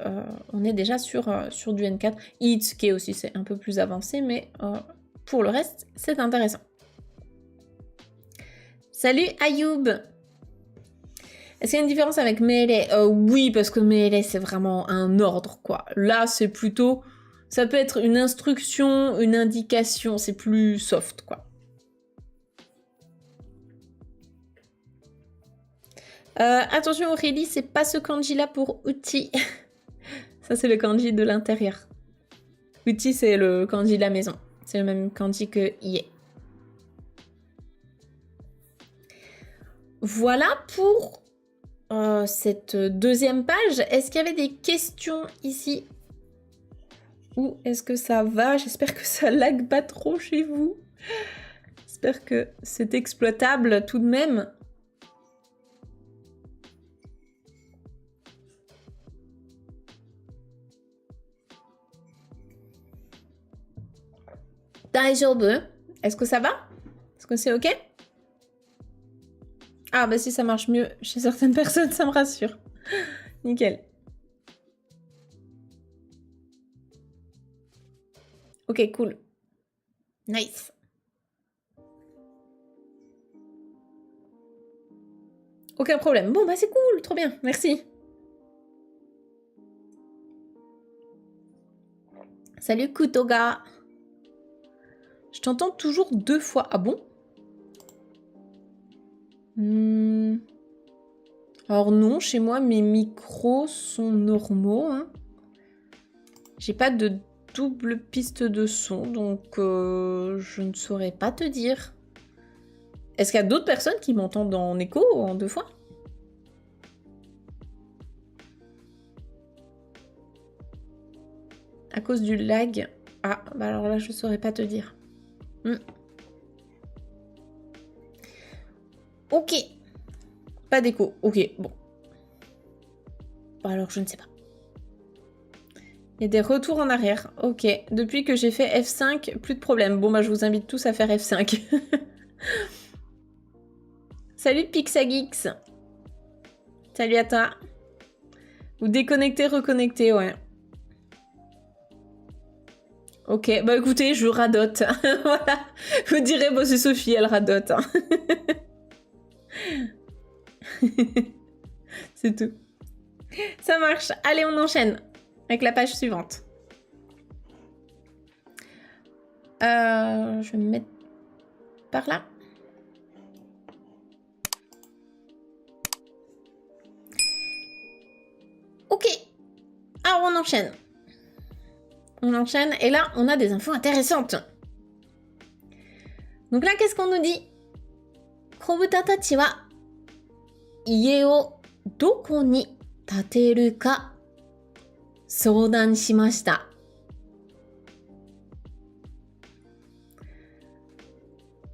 on est déjà sur du N4. Itsuke aussi, c'est un peu plus avancé, mais pour le reste, c'est intéressant. Salut Ayoub! Est-ce qu'il y a une différence avec Melee? Oui, parce que Melee, c'est vraiment un ordre, quoi. Là, c'est plutôt... Ça peut être une instruction, une indication, c'est plus soft, quoi. Attention Aurélie, c'est pas ce kanji-là pour uchi. Ça, c'est le kanji de l'intérieur. Uchi, c'est le kanji de la maison. C'est le même kanji que ie. Voilà pour... cette deuxième page. Est-ce qu'il y avait des questions ici? Ou est-ce que ça va? J'espère que ça lag pas trop chez vous. J'espère que c'est exploitable tout de même. Daijoubu? Est-ce que ça va? Est-ce que c'est ok? Ah bah si ça marche mieux chez certaines personnes, ça me rassure. Nickel. Ok, cool. Nice. Aucun problème. Bon bah c'est cool, trop bien, merci. Salut Kutoga. Je t'entends toujours 2 fois. Ah bon? Alors non, chez moi, mes micros sont normaux. Hein. J'ai pas de double piste de son, donc je ne saurais pas te dire. Est-ce qu'il y a d'autres personnes qui m'entendent en écho en 2 fois? À cause du lag. Ah, bah alors là, je saurais pas te dire. Ok. Pas d'écho. Ok, bon. Alors, je ne sais pas. Il y a des retours en arrière. Ok. Depuis que j'ai fait F5, plus de problème. Bon, bah, je vous invite tous à faire F5. Salut Pixagix. Salut à toi. Vous déconnectez, reconnectez, ouais. Ok, bah écoutez, je radote. Voilà. Vous direz, bah c'est Sophie, elle radote. Hein. C'est tout. Ça marche. Allez, on enchaîne avec la page suivante. Je vais me mettre par là. Ok. Alors, on enchaîne. On enchaîne. Et là, on a des infos intéressantes. Donc là, qu'est-ce qu'on nous dit? Kobuta tachi wa ie o doko ni tateru ka soudan shimashita.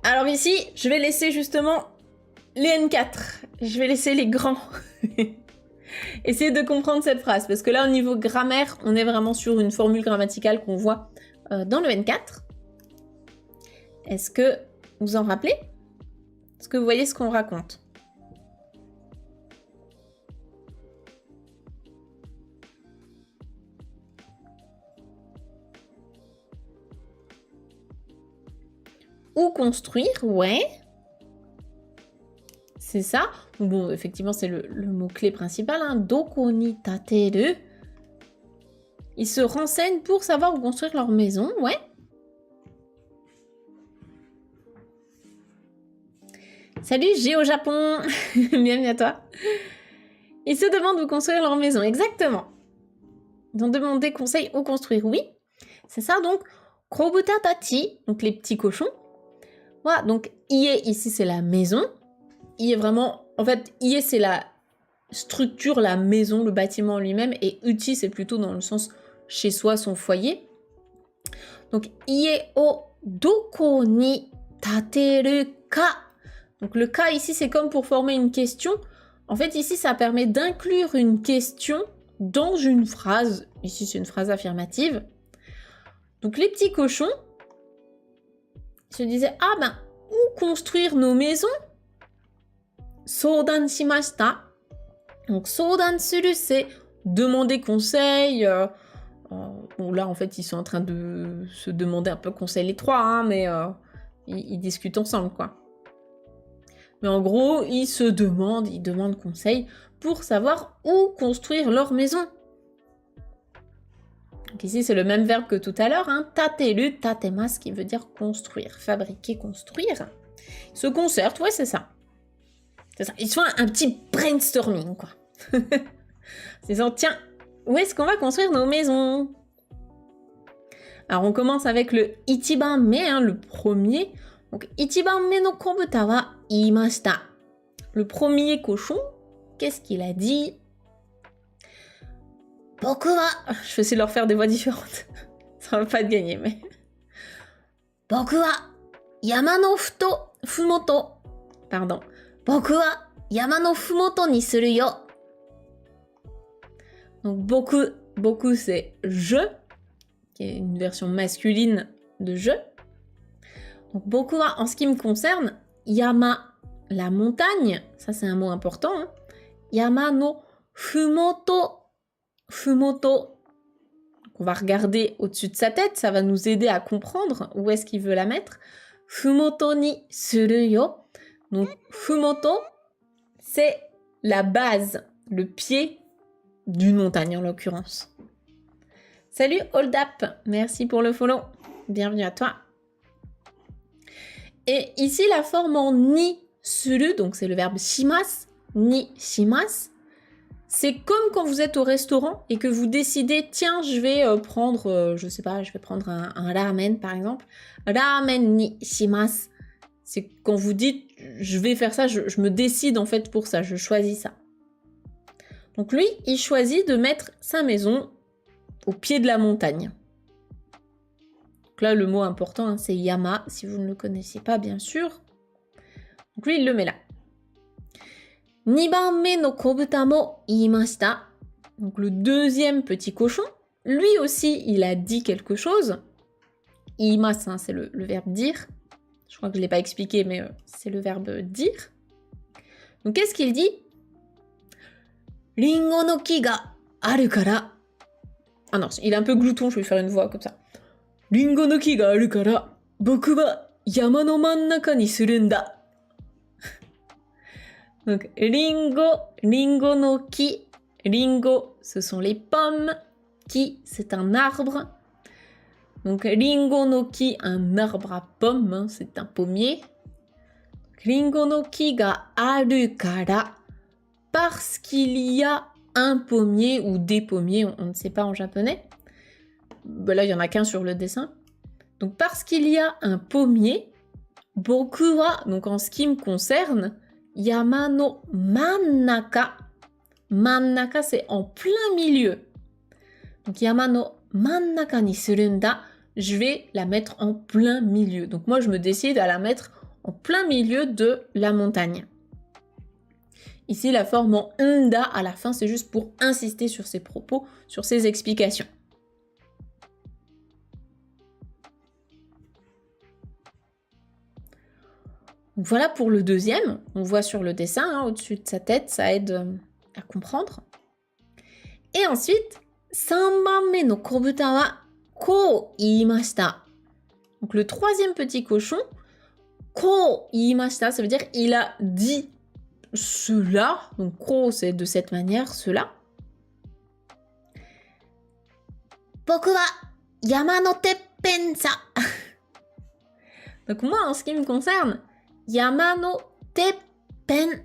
Alors ici, je vais laisser justement les N4 je vais laisser les grands essayer de comprendre cette phrase, parce que là, au niveau grammaire, on est vraiment sur une formule grammaticale qu'on voit dans le N4. Est-ce que vous en rappelez? Est-ce que vous voyez ce qu'on raconte? Ou construire, ouais. C'est ça. Bon, effectivement, c'est le mot-clé principal. Hein. Doko ni tateru. Ils se renseignent pour savoir où construire leur maison, ouais. Salut, G au Japon. Bienvenue à toi. Ils se demandent où construire leur maison, exactement. Ils ont demandé conseil où construire, oui. C'est ça, donc. Kobuta tachi, donc les petits cochons. Voilà, donc ie, ici, c'est la maison. Ie, vraiment, en fait, ie, c'est la structure, la maison, le bâtiment en lui-même. Et uchi, c'est plutôt dans le sens chez soi, son foyer. Donc, ie o doko ni tateru ka. Donc, le ka, ici, c'est comme pour former une question. En fait, ici, ça permet d'inclure une question dans une phrase. Ici, c'est une phrase affirmative. Donc, les petits cochons se disaient, ah ben, où construire nos maisons? Soudan shimashita. Donc, soudan suru, c'est demander conseil. Bon, là, en fait, ils sont en train de se demander un peu conseil les trois, hein, mais ils discutent ensemble, quoi. Mais en gros, ils demandent conseil pour savoir où construire leur maison. Donc ici, c'est le même verbe que tout à l'heure, hein, tateru, tatemasu, qui veut dire construire, fabriquer, construire. Ils se concertent, ouais, c'est ça. C'est ça. Ils font un petit brainstorming, quoi. Ils disant, tiens, où est-ce qu'on va construire nos maisons? Alors, on commence avec le ichiban me, hein, le premier. Donc, ichiban me no kobuta wa iimashita. Le premier cochon, qu'est-ce qu'il a dit? Boku wa... Je vais essayer de leur faire des voix différentes. Ça va pas être gagné, mais... Boku wa yama no fumoto. Pardon. Boku wa yama no fumoto ni suru yo. Donc, beaucoup c'est je, qui est une version masculine de je. Donc, boku wa, en ce qui me concerne, yama, la montagne, ça c'est un mot important, hein. Yama no fumoto. Fumoto. On va regarder au-dessus de sa tête, ça va nous aider à comprendre où est-ce qu'il veut la mettre. Fumoto ni suru yo. Donc, fumoto, c'est la base, le pied d'une montagne en l'occurrence. Salut Hold Up, merci pour le follow. Bienvenue à toi. Et ici, la forme en ni suru, donc c'est le verbe shimasu, ni shimasu. C'est comme quand vous êtes au restaurant et que vous décidez, tiens, je vais prendre, je sais pas, je vais prendre un ramen par exemple. Ramen ni shimasu. C'est quand vous dites, je vais faire ça, je me décide en fait pour ça, je choisis ça. Donc lui, il choisit de mettre sa maison au pied de la montagne. Donc là, le mot important, hein, c'est yama, si vous ne le connaissez pas, bien sûr. Donc lui, il le met là. Nibanme no kobuta mo iimashita. Donc le deuxième petit cochon, lui aussi, il a dit quelque chose. Iimasu, hein, c'est le verbe dire. Je crois que je ne l'ai pas expliqué, mais c'est le verbe dire. Donc qu'est-ce qu'il dit? Ringo no ki ga aru kara. Ah non, il est un peu glouton, je vais faire une voix comme ça. Ringo no ki ga aru kara, boku wa yama no mannaka ni suru nda. Donc, ringo no ki. Ringo, ce sont les pommes. Ki, c'est un arbre. Donc, ringo no ki, un arbre à pommes, hein, c'est un pommier. Ringo no ki ga aru kara, parce qu'il y a un pommier ou des pommiers, on ne sait pas en japonais. Ben là, il n'y en a qu'un sur le dessin. Donc, parce qu'il y a un pommier, boku wa, donc en ce qui me concerne, yama no mannaka. Mannaka, c'est en plein milieu. Donc, yama no mannaka ni surunda, je vais la mettre en plein milieu. Donc, moi, je me décide à la mettre en plein milieu de la montagne. Ici, la forme en nda à la fin, c'est juste pour insister sur ses propos, sur ses explications. Donc voilà pour le deuxième. On voit sur le dessin, hein, au-dessus de sa tête, ça aide à comprendre. Et ensuite, 3番目の子豚はこう言いました. Donc le troisième petit cochon, こう言いました, ça veut dire il a dit cela. Donc ko c'est de cette manière, cela. 僕は山のてっぺんさ. Donc moi, en ce qui me concerne, Yama no teppen.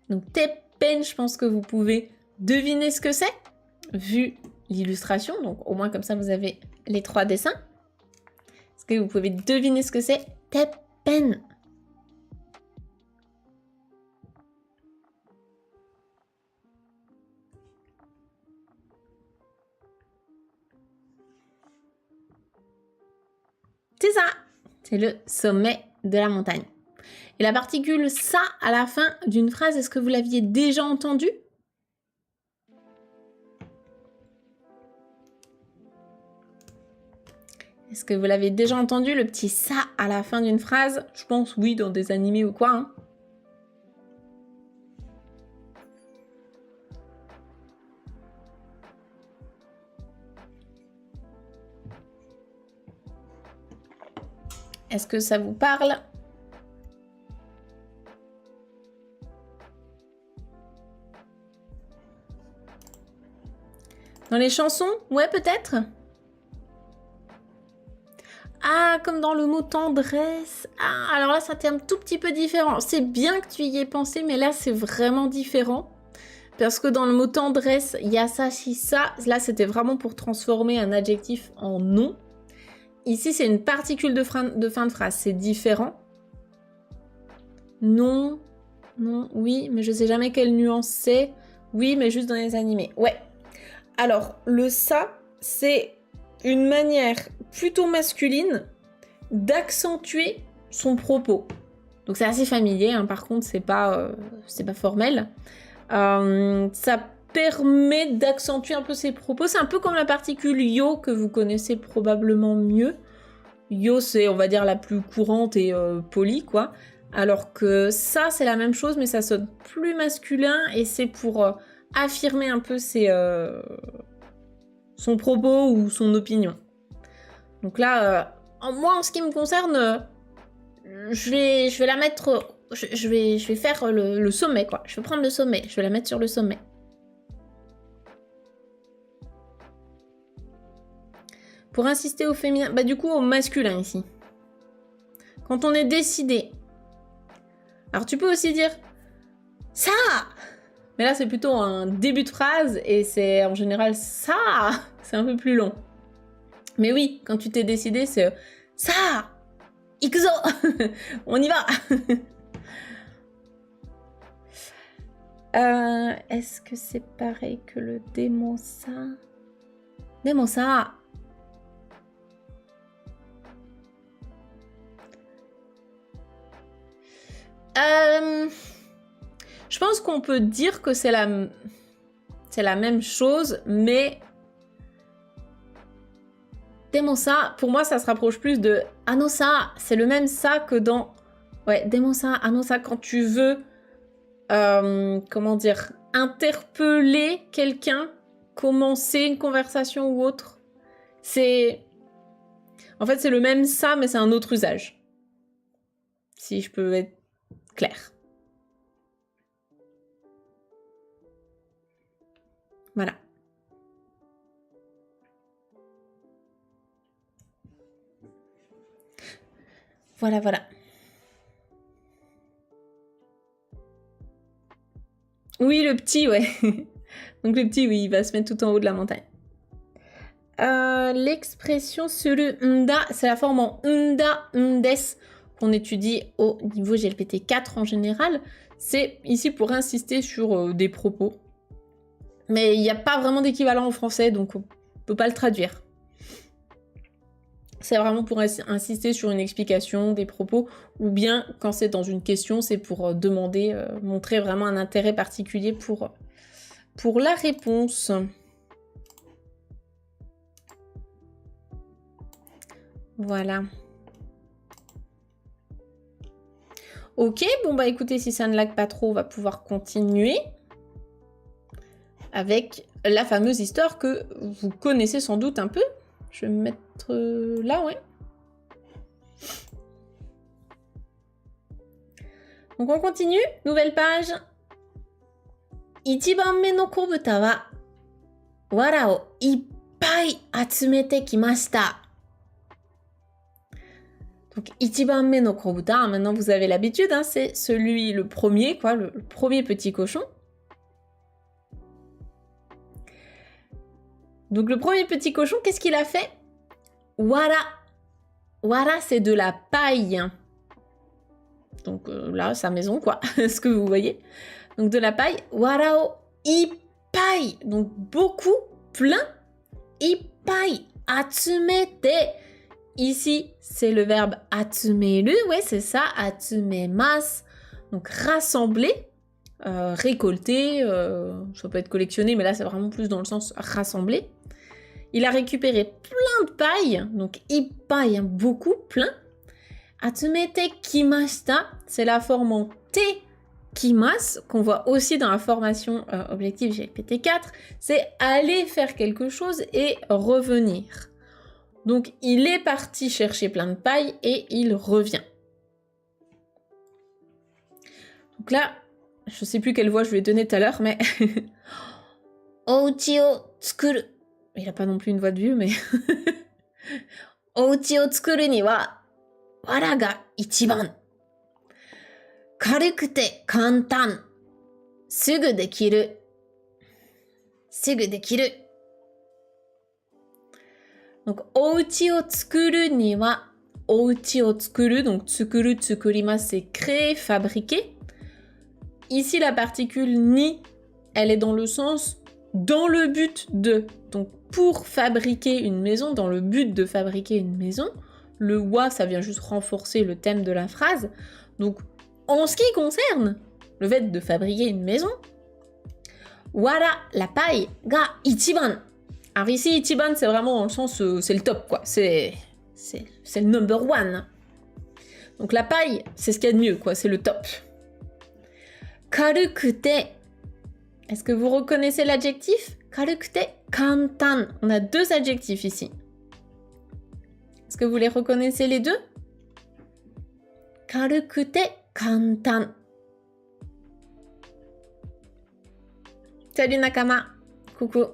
Donc teppen, je pense que vous pouvez deviner ce que c'est, vu l'illustration. Donc au moins comme ça, vous avez les 3 dessins. Est-ce que vous pouvez deviner ce que c'est? Teppen. C'est ça, c'est le sommet de la montagne. Et la particule ça à la fin d'une phrase, est-ce que vous l'aviez déjà entendu? Est-ce que vous l'avez déjà entendu, le petit ça à la fin d'une phrase? Je pense oui, dans des animés ou quoi. Hein. Est-ce que ça vous parle? Dans les chansons? Ouais, peut-être? Ah, comme dans le mot tendresse. Ah, alors là, c'est un tout petit peu différent. C'est bien que tu y aies pensé, mais là, c'est vraiment différent. Parce que dans le mot tendresse, yasashi ça, là, c'était vraiment pour transformer un adjectif en nom. Ici, c'est une particule de fin de phrase. C'est différent. Non, non, oui, mais je sais jamais quelle nuance c'est. Oui, mais juste dans les animés. Ouais. Alors, le ça, c'est une manière plutôt masculine d'accentuer son propos. Donc c'est assez familier, hein, par contre c'est pas formel. Ça permet d'accentuer un peu ses propos. C'est un peu comme la particule yo que vous connaissez probablement mieux. Yo c'est on va dire la plus courante et polie quoi. Alors que ça c'est la même chose mais ça sonne plus masculin et c'est pour affirmer un peu son propos ou son opinion. Donc là, moi, en ce qui me concerne, je vais la mettre... Je vais faire le sommet, quoi. Je vais prendre le sommet. Je vais la mettre sur le sommet. Pour insister au féminin... Bah du coup, au masculin, ici. Quand on est décidé. Alors, tu peux aussi dire... Ça! Mais là, c'est plutôt un début de phrase. Et c'est en général ça. C'est un peu plus long. Mais oui, quand tu t'es décidé, c'est ça, ikuzo, on y va. Est-ce que c'est pareil que le demosa? Demosa. Je pense qu'on peut dire que c'est la même chose, mais Demosa, pour moi, ça se rapproche plus de Anosa. C'est le même ça que dans... Ouais, Demosa, Anosa, quand tu veux... comment dire? Interpeller quelqu'un, commencer une conversation ou autre. C'est... En fait, c'est le même ça, mais c'est un autre usage. Si je peux être claire. Voilà. Voilà, voilà. Oui, le petit, ouais. Donc le petit, oui, il va se mettre tout en haut de la montagne. L'expression suru nda, c'est la forme en nda, ndes, qu'on étudie au niveau GLPT 4 en général. C'est ici pour insister sur des propos. Mais il n'y a pas vraiment d'équivalent en français, donc on ne peut pas le traduire. c'est vraiment pour insister sur une explication des propos, ou bien quand c'est dans une question, c'est pour demander, montrer vraiment un intérêt particulier pour la réponse. Voilà. Ok, bon bah écoutez, si ça ne lag pas trop, on va pouvoir continuer avec la fameuse histoire que vous connaissez sans doute un peu. Je vais me mettre là, ouais. Donc on continue, nouvelle page. Ichibanme no kobuta wa wara o ippai atsumete kimashita. Donc Ichibanme no kobuta, hein, maintenant vous avez l'habitude, hein, c'est celui, le premier, quoi, le premier petit cochon. Donc le premier petit cochon, qu'est-ce qu'il a fait? Wara. Wara, c'est de la paille. Donc là, sa maison, quoi, ce que vous voyez. Donc de la paille. Wara o ippai. Donc beaucoup, plein. Ippai. Atsumete. Ici, c'est le verbe atsumeru. Ouais, c'est ça. Atsumemasu. Donc rassembler. Récolter. Ça peut être collectionné, mais là, c'est vraiment plus dans le sens rassembler. Il a récupéré plein de paille, donc ippai, hein, beaucoup, plein. Atsumete kimashita, c'est la forme en T kimas, qu'on voit aussi dans la formation objectif GPT-4, c'est aller faire quelque chose et revenir. Donc il est parti chercher plein de paille et il revient. Donc là, je sais plus quelle voix je lui ai donnée tout à l'heure, mais... Ouchi o tsukuru. Il a pas non plus une voix de vieux, mais... Ouchi o tsukuru ni wa wara ga ichiban. Karukute kantan. Sugu dekiru. Sugu dekiru. Donc, ouchi o tsukuru ni wa ouchi o tsukuru. Donc, tsukuru, tsukurimasu, c'est créer, fabriquer. Ici, la particule ni, elle est dans le sens dans le but de. Donc, pour fabriquer une maison, dans le but de fabriquer une maison, le wa, ça vient juste renforcer le thème de la phrase. Donc, en ce qui concerne le fait de fabriquer une maison, wara, la paille, ga ichiban. Alors ici, ichiban, c'est vraiment dans le sens, c'est le top, quoi. C'est le number one. Donc la paille, c'est ce qu'il y a de mieux, quoi. C'est le top. Karukute. Est-ce que vous reconnaissez l'adjectif? Karukute, kantan. On a deux adjectifs ici. Est-ce que vous les reconnaissez les deux? Karukute, kantan. Salut Nakama. Coucou.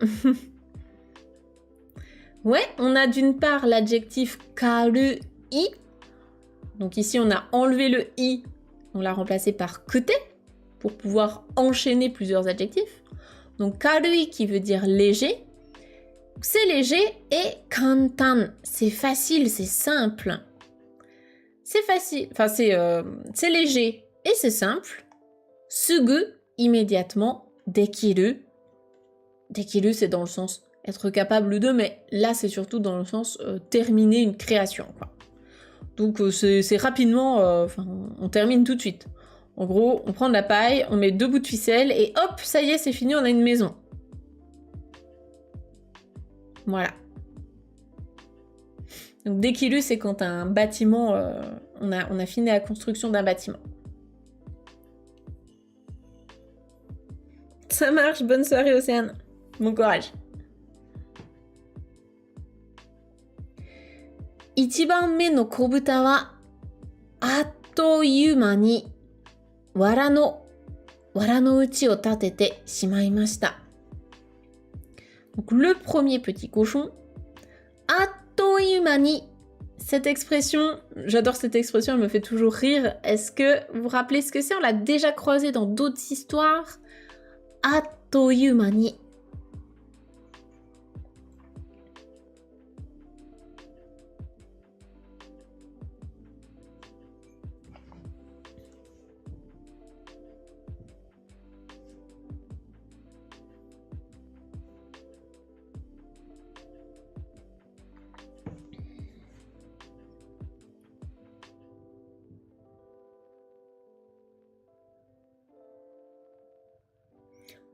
Ouais, on a d'une part l'adjectif karui. Donc ici, on a enlevé le i. On l'a remplacé par kute pour pouvoir enchaîner plusieurs adjectifs. Donc karui qui veut dire léger. C'est léger et kantan, c'est facile, c'est simple. C'est facile, enfin c'est léger et c'est simple. Sugu, immédiatement. Dekiru. Dekiru, c'est dans le sens être capable de, mais là c'est surtout dans le sens terminer une création, quoi. Donc c'est rapidement, on termine tout de suite. En gros, on prend de la paille, on met 2 bouts de ficelle et hop, ça y est, c'est fini, on a une maison. Voilà. Donc dekiru, c'est quand un bâtiment, on a fini la construction d'un bâtiment. Ça marche, bonne soirée Océane. Bon courage. Ichibanme no kobuta wa attoyuma ni wara no uchi o tatete shimaimashita. Donc le premier petit cochon, attoyuma ni. Cette expression, j'adore cette expression, elle me fait toujours rire. Est-ce que vous vous rappelez ce que c'est? On l'a déjà croisé dans d'autres histoires. Attoyuma ni.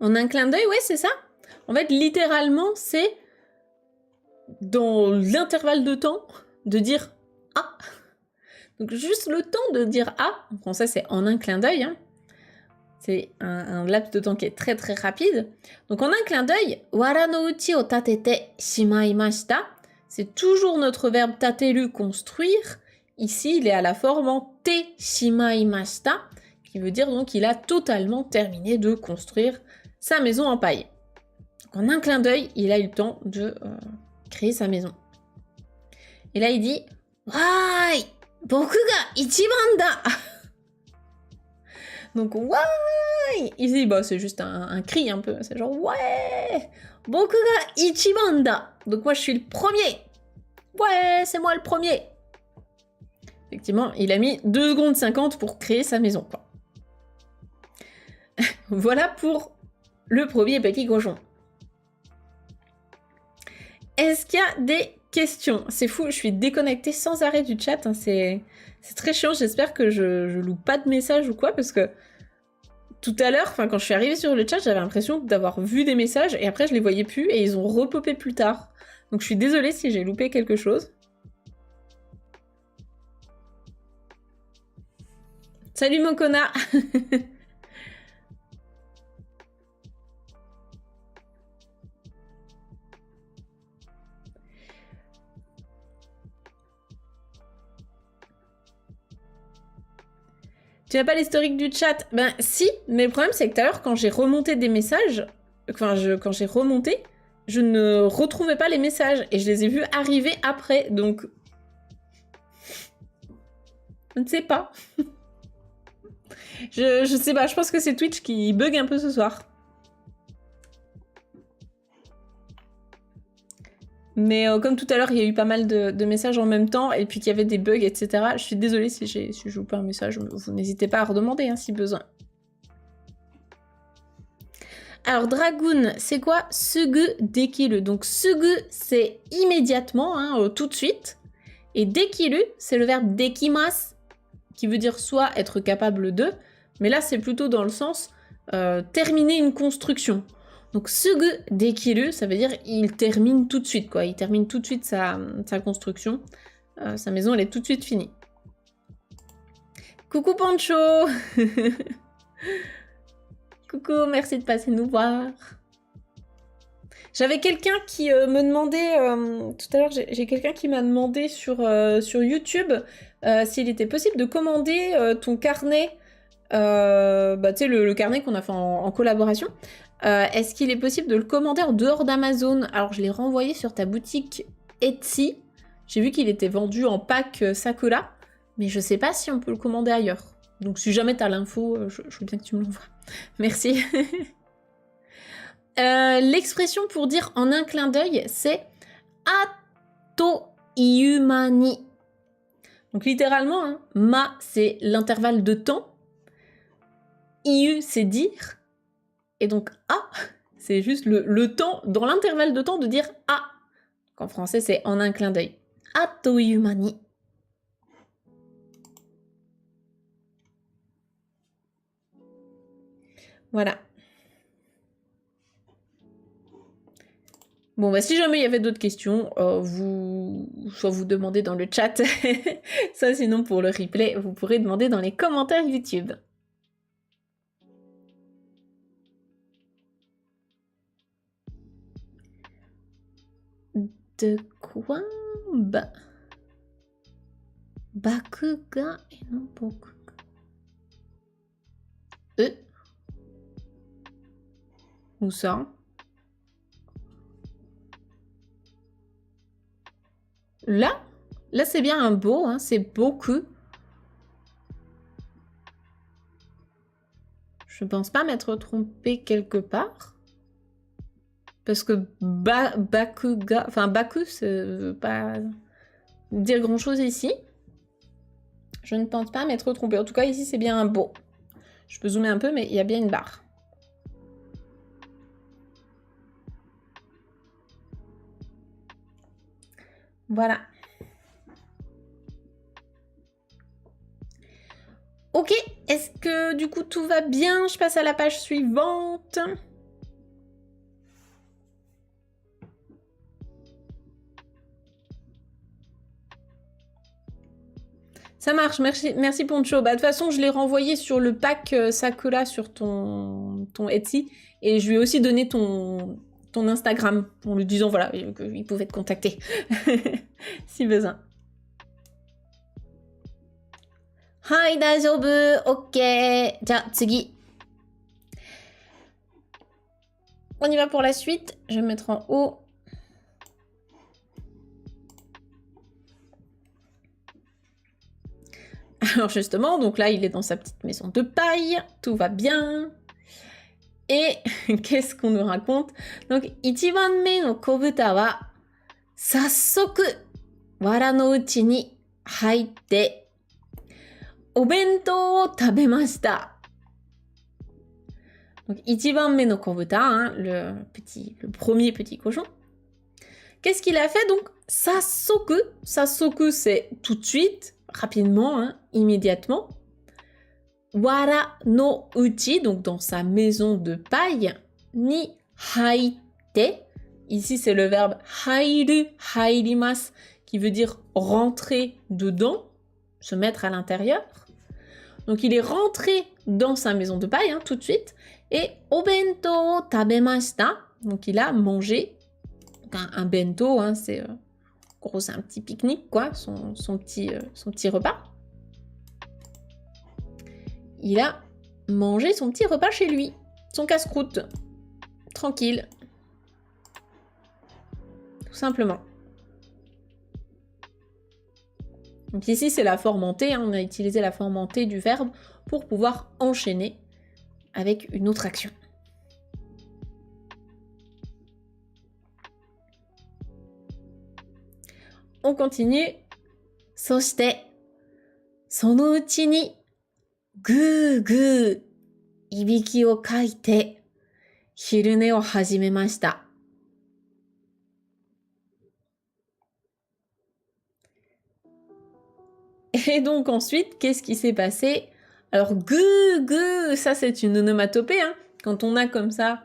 En un clin d'œil, ouais, c'est ça. En fait, littéralement, c'est dans l'intervalle de temps de dire « Ah ». Donc juste le temps de dire « Ah », en français c'est en un clin d'œil, hein. C'est un laps de temps qui est très très rapide. Donc en un clin d'œil, « Wara no uchi o tatete shimaimashita », c'est toujours notre verbe tateru, construire. Ici, il est à la forme en te shimaimashita, qui veut dire donc qu'il a totalement terminé de construire sa maison en paille. Donc en un clin d'œil, il a eu le temps de créer sa maison. Et là, il dit « Wai, boku ga ichiban da !» Donc « Wai !» Ici, bah, c'est juste un cri un peu. C'est genre « Ouais, boku ga ichiban da !» Donc moi, je suis le premier. Ouais, c'est moi le premier. Effectivement, il a mis 2 secondes 50 pour créer sa maison, quoi. Voilà pour le premier petit cochon. Est-ce qu'il y a des questions? C'est fou, je suis déconnectée sans arrêt du chat, hein, c'est très chiant, j'espère que je loupe pas de messages ou quoi, parce que tout à l'heure, quand je suis arrivée sur le chat, j'avais l'impression d'avoir vu des messages, et après je les voyais plus, et ils ont repopé plus tard. Donc je suis désolée si j'ai loupé quelque chose. Salut Mokona. Tu n'as pas l'historique du chat? Ben si, mais le problème c'est que tout à l'heure quand j'ai remonté des messages, quand j'ai remonté, je ne retrouvais pas les messages et je les ai vus arriver après, donc je ne sais pas. je sais pas, je pense que c'est Twitch qui bug un peu ce soir. Mais comme tout à l'heure, il y a eu pas mal de messages en même temps, et puis qu'il y avait des bugs, etc. Je suis désolée si je loupe un message, vous n'hésitez pas à redemander hein, si besoin. Alors, Dragoon, c'est quoi Sugu dekiru? Donc, Sugu, c'est immédiatement, hein, tout de suite. Et dekiru, c'est le verbe dekimasu, qui veut dire soit être capable de, mais là, c'est plutôt dans le sens terminer une construction. Donc, Sugu dekiru, ça veut dire il termine tout de suite, quoi. Il termine tout de suite sa construction. Sa maison, elle est tout de suite finie. Coucou Pancho. Coucou, merci de passer nous voir. J'avais quelqu'un qui me demandait, tout à l'heure j'ai quelqu'un qui m'a demandé sur YouTube s'il était possible de commander ton carnet, bah, tu sais le carnet qu'on a fait en collaboration. Est-ce qu'il est possible de le commander en dehors d'Amazon? Alors je l'ai renvoyé sur ta boutique Etsy. J'ai vu qu'il était vendu en pack Sakura, mais je sais pas si on peut le commander ailleurs. Donc si jamais t'as l'info, je veux bien que tu me l'envoies. Merci. L'expression pour dire en un clin d'œil, c'est ato iumani. Donc littéralement, hein, ma c'est l'intervalle de temps, iu c'est dire, et donc a c'est juste le temps, dans l'intervalle de temps de dire a. En français c'est en un clin d'œil. Ato iumani. Voilà. Bon, bah si jamais il y avait d'autres questions, soit vous demandez dans le chat, ça sinon pour le replay, vous pourrez demander dans les commentaires YouTube. De quoi? Bakuga et non Bokuga. Où ça? Là c'est bien un beau, hein, c'est beaucoup. Je pense pas m'être trompée quelque part. Parce que Bakuga... Enfin, Baku, ça veut pas dire grand-chose ici. Je ne pense pas m'être trompée. En tout cas, ici, c'est bien un beau. Je peux zoomer un peu, mais il y a bien une barre. Voilà. Ok, est-ce que du coup tout va bien? Je passe à la page suivante. Ça marche, merci Poncho. Bah, de toute façon, je l'ai renvoyé sur le pack Sakura sur ton Etsy. Et je lui ai aussi donné ton Instagram en lui disant voilà, qu'il pouvait te contacter si besoin. Hai, daijoubu, ok. Ja, tsugi. On y va pour la suite. Je vais mettre en haut. Alors justement, donc là, il est dans sa petite maison de paille. Tout va bien. Et qu'est-ce qu'on nous raconte? Donc, ichibanme no kobuta wa sassoku wara no uchi ni haitte obento o tabemashita. Donc, ichibanme no kobuta, hein, le premier petit cochon. Qu'est-ce qu'il a fait donc? Sassoku. Sassoku, c'est tout de suite, rapidement, hein, immédiatement. Wara no uchi, donc dans sa maison de paille, ni haite. Ici, c'est le verbe hairu, hairimasu, qui veut dire rentrer dedans, se mettre à l'intérieur. Donc, il est rentré dans sa maison de paille, hein, tout de suite. Et obento o tabemashita, donc il a mangé. Un bento, hein, c'est gros, c'est un petit pique-nique, quoi, son petit repas. Il a mangé son petit repas chez lui, son casse-croûte, tranquille, tout simplement. Donc ici, c'est la forme en T, hein, on a utilisé la forme en T du verbe pour pouvoir enchaîner avec une autre action. On continue. Soshite, sono uchi ni gu gu ibiki o kaite hirune o hajimemashita. Et donc ensuite, qu'est-ce qui s'est passé? Alors gu gu, ça c'est une onomatopée, hein. Quand on a comme ça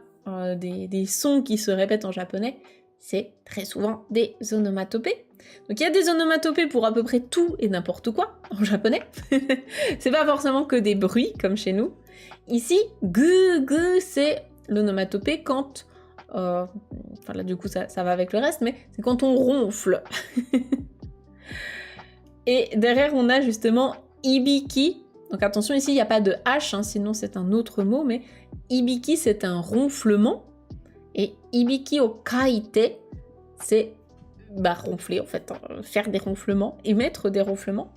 des sons qui se répètent en japonais, c'est très souvent des onomatopées. Donc il y a des onomatopées pour à peu près tout et n'importe quoi en japonais. C'est pas forcément que des bruits comme chez nous. Ici, gu gu, c'est l'onomatopée quand... enfin là du coup ça va avec le reste, mais c'est quand on ronfle. Et derrière on a justement ibiki. Donc attention, ici il n'y a pas de H, hein, sinon c'est un autre mot, mais ibiki c'est un ronflement. Et ibiki o kaite, c'est ronfler en fait, hein, faire des ronflements, émettre des ronflements.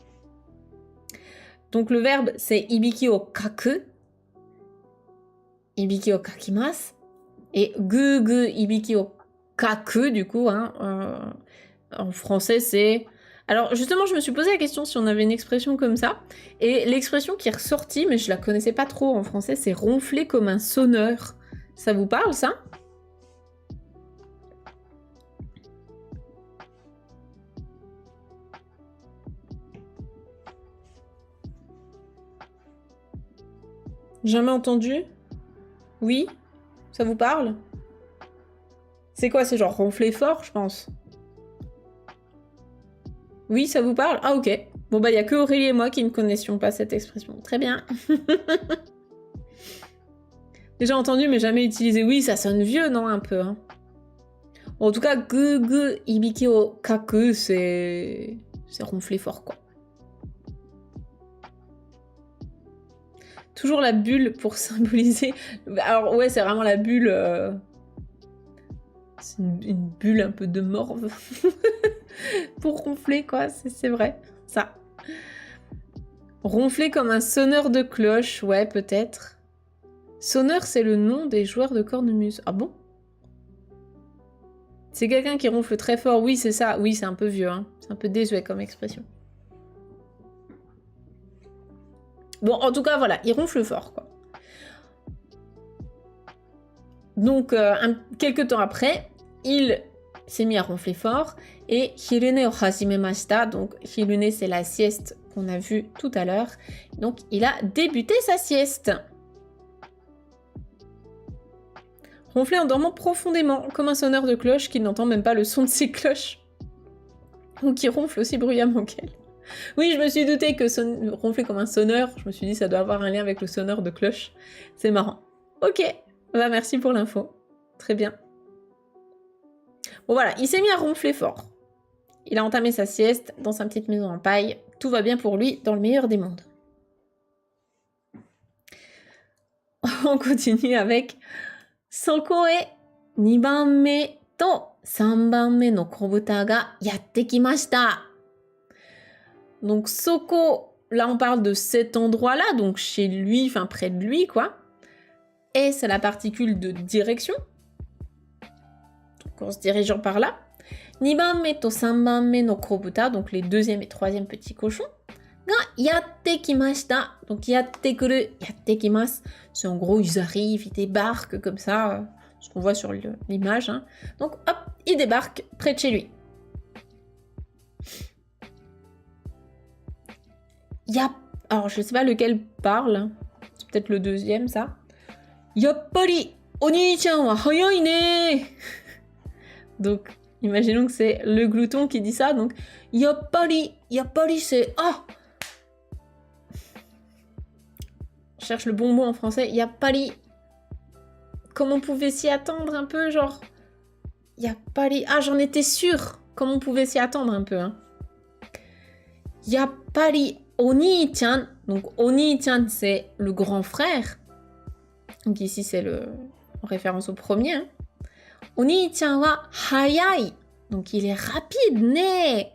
Donc le verbe c'est ibiki o kaku, ibiki o kakimasu, et gu gu ibiki o kaku du coup, hein, en français c'est... Alors justement je me suis posé la question si on avait une expression comme ça, et l'expression qui est ressortie, mais je la connaissais pas trop en français, c'est ronfler comme un sonneur. Ça vous parle ça? Jamais entendu? Oui? Ça vous parle? C'est quoi? C'est genre ronfler fort, je pense. Oui, ça vous parle? Ah ok. Bon bah il y a que Aurélie et moi qui ne connaissions pas cette expression. Très bien. Déjà entendu mais jamais utilisé. Oui, ça sonne vieux, non? Un peu. Hein. Bon, en tout cas, gu gu ibiki o kaku, c'est ronfler fort quoi. Toujours la bulle pour symboliser... Alors ouais, c'est vraiment la bulle... C'est une bulle un peu de morve. Pour ronfler, quoi, c'est vrai. Ça. Ronfler comme un sonneur de cloche, ouais, peut-être. Sonneur, c'est le nom des joueurs de cornemuse. Ah bon? C'est quelqu'un qui ronfle très fort, oui, c'est ça. Oui, c'est un peu vieux, hein. C'est un peu désuet comme expression. Bon, en tout cas, voilà, il ronfle fort, quoi. Donc, quelques temps après, il s'est mis à ronfler fort et hirune o hajimemashita, donc hirune c'est la sieste qu'on a vue tout à l'heure, donc il a débuté sa sieste. Ronfler en dormant profondément, comme un sonneur de cloche qui n'entend même pas le son de ses cloches, ou qui ronfle aussi bruyamment qu'elle. Oui, je me suis douté que ronfler comme un sonneur, je me suis dit ça doit avoir un lien avec le sonneur de cloche. C'est marrant. Ok, bah, merci pour l'info. Très bien. Bon voilà, il s'est mis à ronfler fort. Il a entamé sa sieste dans sa petite maison en paille. Tout va bien pour lui dans le meilleur des mondes. On continue avec Sokoe 2番目 to 3番目 no kobuta ga yatte kimashita. Donc Soko, là on parle de cet endroit-là, donc chez lui, enfin près de lui quoi. Et c'est la particule de direction. Donc en se dirigeant par là. 2番目 to 3番目 no kobuta, donc les deuxième et troisième petits cochons. Ga yatte kimashita. Donc yatte kuru, yatte kimasu. C'est en gros, ils arrivent, ils débarquent comme ça, ce qu'on voit sur l'image. Hein. Donc hop, ils débarquent près de chez lui. Alors je sais pas lequel parle, c'est peut-être le deuxième ça. Yappari, oni-chan wa hayai ne. Donc imaginons que c'est le glouton qui dit ça, donc yappari c'est Je cherche le bon mot en français, yappari. Comme on pouvait s'y attendre un peu, genre yappari. Ah, j'en étais sûre, comme on pouvait s'y attendre un peu. Hein. Yappari Oni-chan, donc Oni-chan c'est le grand frère, donc ici c'est en référence au premier. Hein. Oni-chan wa hayai, donc il est rapide, né.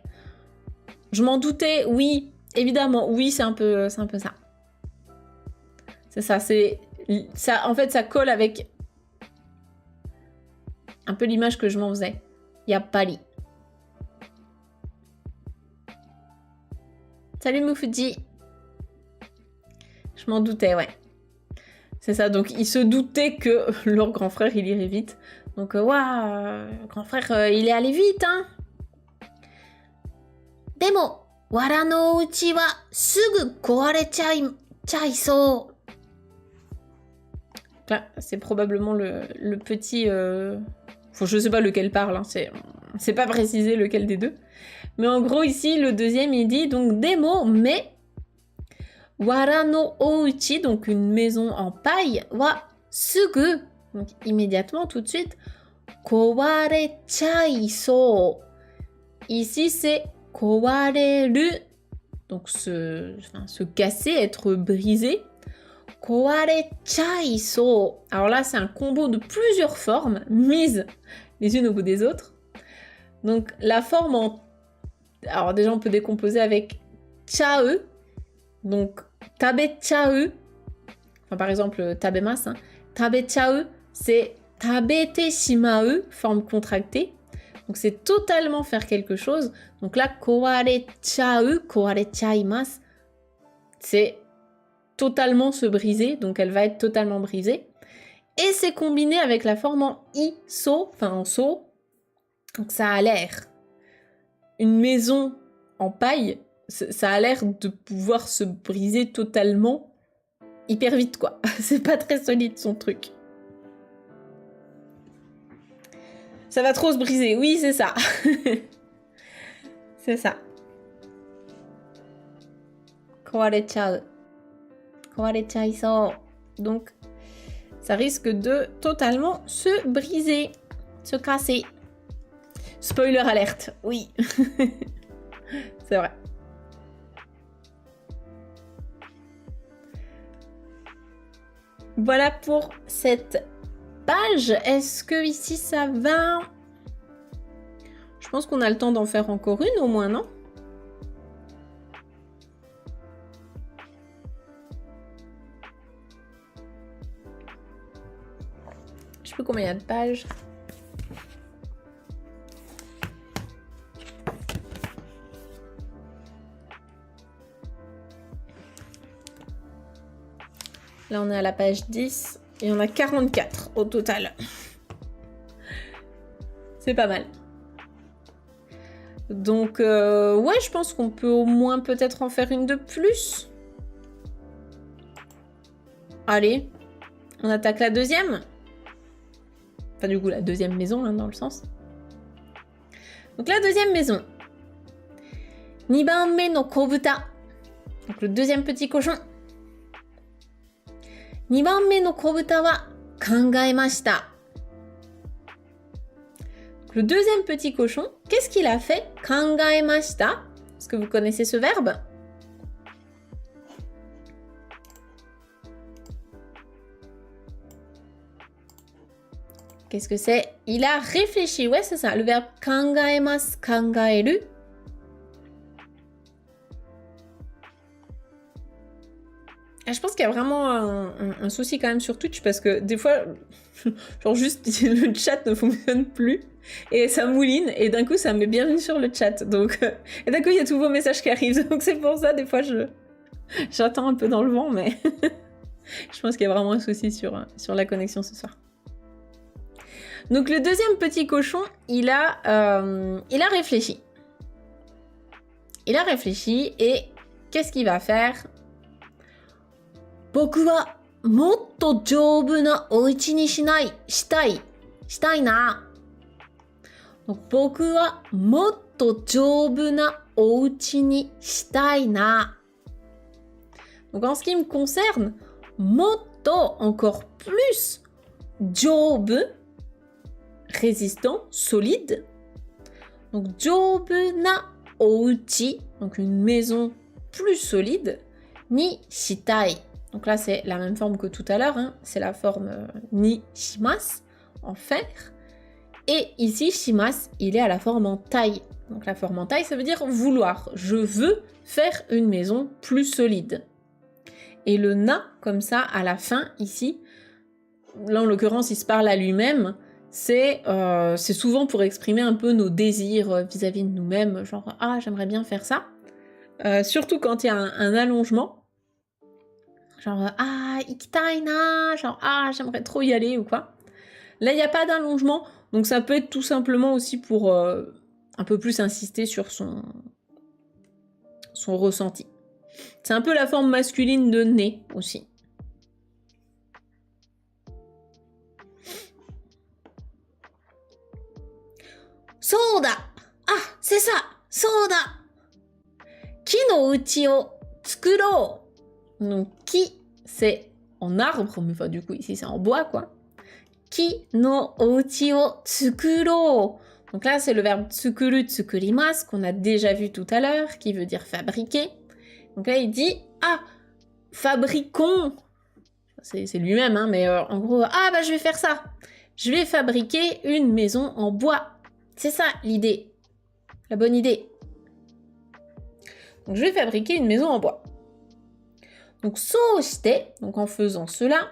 Je m'en doutais, oui, évidemment, oui c'est un peu ça. C'est ça, ça, en fait ça colle avec un peu l'image que je m'en faisais. Yappari. Salut Moufoudi. Je m'en doutais, ouais. C'est ça, donc ils se doutaient que leur grand frère, il irait vite. Donc, waouh, grand frère, il est allé vite, hein. Demo, wara no uchi wa sugu kowarechaiso. Là, c'est probablement le petit... Enfin, je sais pas lequel parle, hein, c'est pas précisé lequel des deux. Mais en gros, ici, le deuxième, il dit donc des mots, mais wara no ouchi, donc une maison en paille, wa sugu, donc immédiatement, tout de suite, kowarechaiso. Ici, c'est kowareru, donc se casser, être brisé. Kowarechaiso. Alors là, c'est un combo de plusieurs formes mises les unes au bout des autres. Donc la forme alors déjà on peut décomposer avec cha'u, donc tabecha'u, enfin par exemple tabemasu, hein. Tabecha'u c'est tabete shima'u, forme contractée, donc c'est totalement faire quelque chose. Donc là kowarecha'u, kowarechaimasu, c'est totalement se briser, donc elle va être totalement brisée. Et c'est combiné avec la forme en iso, enfin en so, donc ça a l'air. Une maison en paille, ça a l'air de pouvoir se briser totalement hyper vite, quoi. C'est pas très solide, son truc. Ça va trop se briser, oui, c'est ça. C'est ça. Kowarechau. Kowarechaiso. Donc, ça risque de totalement se briser, se casser. Spoiler alerte, oui. C'est vrai. Voilà pour cette page. Est-ce que ici ça va? Je pense qu'on a le temps d'en faire encore une au moins, non? Je sais plus combien il y a de pages. Là, on est à la page 10 et on a 44 au total. C'est pas mal. Donc, ouais, je pense qu'on peut au moins peut-être en faire une de plus. Allez, on attaque la deuxième. Enfin, du coup, la deuxième maison, hein, dans le sens. Donc, la deuxième maison. 2番目の子豚. Donc le deuxième petit cochon. 2番目の子豚は考えました. Le deuxième petit cochon, qu'est-ce qu'il a fait? 考えました. Est-ce que vous connaissez ce verbe? Qu'est-ce que c'est? Il a réfléchi. Ouais, c'est ça. Le verbe 考えます, 考える. Je pense qu'il y a vraiment un souci quand même sur Twitch parce que des fois, genre juste le chat ne fonctionne plus et ça mouline et d'un coup ça me met bienvenue sur le chat. Donc, et d'un coup il y a tous vos messages qui arrivent. Donc c'est pour ça, des fois j'attends un peu dans le vent, mais je pense qu'il y a vraiment un souci sur la connexion ce soir. Donc le deuxième petit cochon, il a réfléchi. Il a réfléchi et qu'est-ce qu'il va faire? 僕はもっと丈夫なお家にしたいな。僕はもっと丈夫なお家にしたいな。Donc en ce qui me concerne, もっと encore plus, 丈夫 résistant, solide. Donc 丈夫なお家, donc une maison plus solide, にしたい. Donc là, c'est la même forme que tout à l'heure, hein. C'est la forme ni shimasu, en fer. Et ici, shimasu, il est à la forme en taille. Donc la forme en taille, ça veut dire vouloir. Je veux faire une maison plus solide. Et le na, comme ça, à la fin, ici, là en l'occurrence, il se parle à lui-même, c'est souvent pour exprimer un peu nos désirs vis-à-vis de nous-mêmes, genre « Ah, j'aimerais bien faire ça ». Surtout quand il y a un allongement. Genre, ah, ikitai na, genre, ah, j'aimerais trop y aller ou quoi. Là, il n'y a pas d'allongement, donc ça peut être tout simplement aussi pour un peu plus insister sur son ressenti. C'est un peu la forme masculine de né aussi. Soda! Ah, c'est ça! Soda! Ki no uchi o tsukuro! Donc, ki, c'est en arbre, mais enfin, du coup, ici, c'est en bois, quoi. Ki no ouchi o tsukuro. Donc là, c'est le verbe tsukuru, tsukurimasu, qu'on a déjà vu tout à l'heure, qui veut dire fabriquer. Donc là, il dit, ah, fabriquons. C'est lui-même, hein, mais en gros, ah, bah, je vais faire ça. Je vais fabriquer une maison en bois. C'est ça, l'idée. La bonne idée. Donc, je vais fabriquer une maison en bois. Donc, soshite, donc en faisant cela,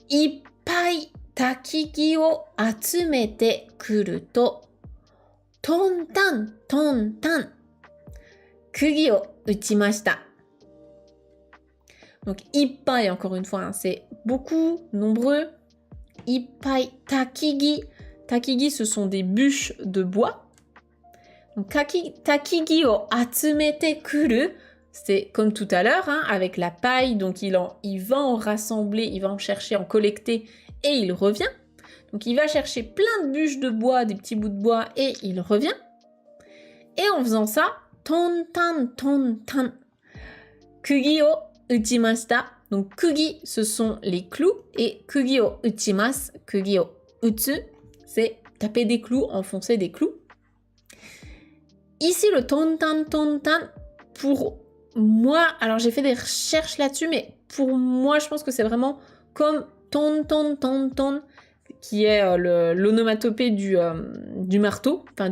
ippai takigi o atsumete kuru to, tontan, kugi o uchimashita. Donc, ippai, encore une fois, hein, c'est beaucoup, nombreux. Ippai takigi. Takigi, ce sont des bûches de bois. Donc, takigi o atsumete kuru, c'est comme tout à l'heure, hein, avec la paille, donc il va en rassembler, il va en chercher, en collecter, et il revient. Donc il va chercher plein de bûches de bois, des petits bouts de bois, et il revient. Et en faisant ça, tontan, kugi o uchimashita. Donc kugi, ce sont les clous, et kugi o uchimasu, kugi o utsu, c'est taper des clous, enfoncer des clous. Ici, le tontan, pour moi, alors j'ai fait des recherches là-dessus, mais pour moi, je pense que c'est vraiment comme ton, qui est l'onomatopée du marteau. Enfin,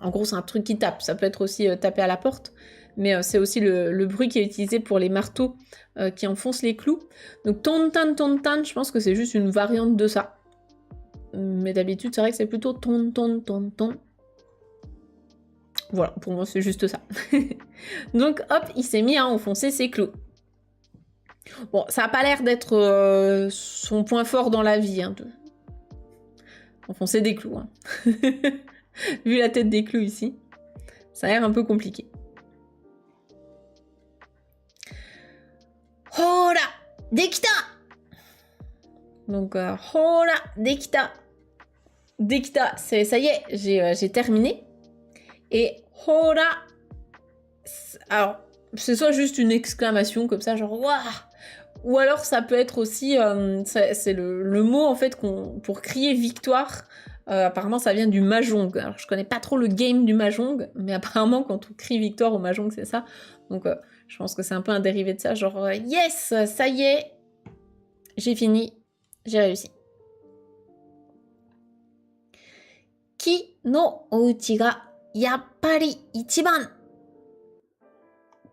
en gros, c'est un truc qui tape. Ça peut être aussi taper à la porte, mais c'est aussi le bruit qui est utilisé pour les marteaux qui enfoncent les clous. Donc, ton, je pense que c'est juste une variante de ça. Mais d'habitude, c'est vrai que c'est plutôt ton. Voilà, pour moi, c'est juste ça. Donc, hop, il s'est mis à enfoncer ses clous. Bon, ça n'a pas l'air d'être son point fort dans la vie, hein, de enfoncer des clous. Hein. Vu la tête des clous ici, ça a l'air un peu compliqué. Hora, dekita! Donc, hora, dekita. Dekita, ça y est, j'ai terminé. Et hora, Alors, c'est soit juste une exclamation comme ça, genre waouh, ou alors ça peut être aussi, c'est le mot en fait pour crier victoire. Apparemment, ça vient du mahjong. Alors, je connais pas trop le game du mahjong, mais apparemment, quand on crie victoire au mahjong, c'est ça. Donc, je pense que c'est un peu un dérivé de ça, genre yes, ça y est, j'ai fini, j'ai réussi. Ki no ouchi ga yappari ichiban.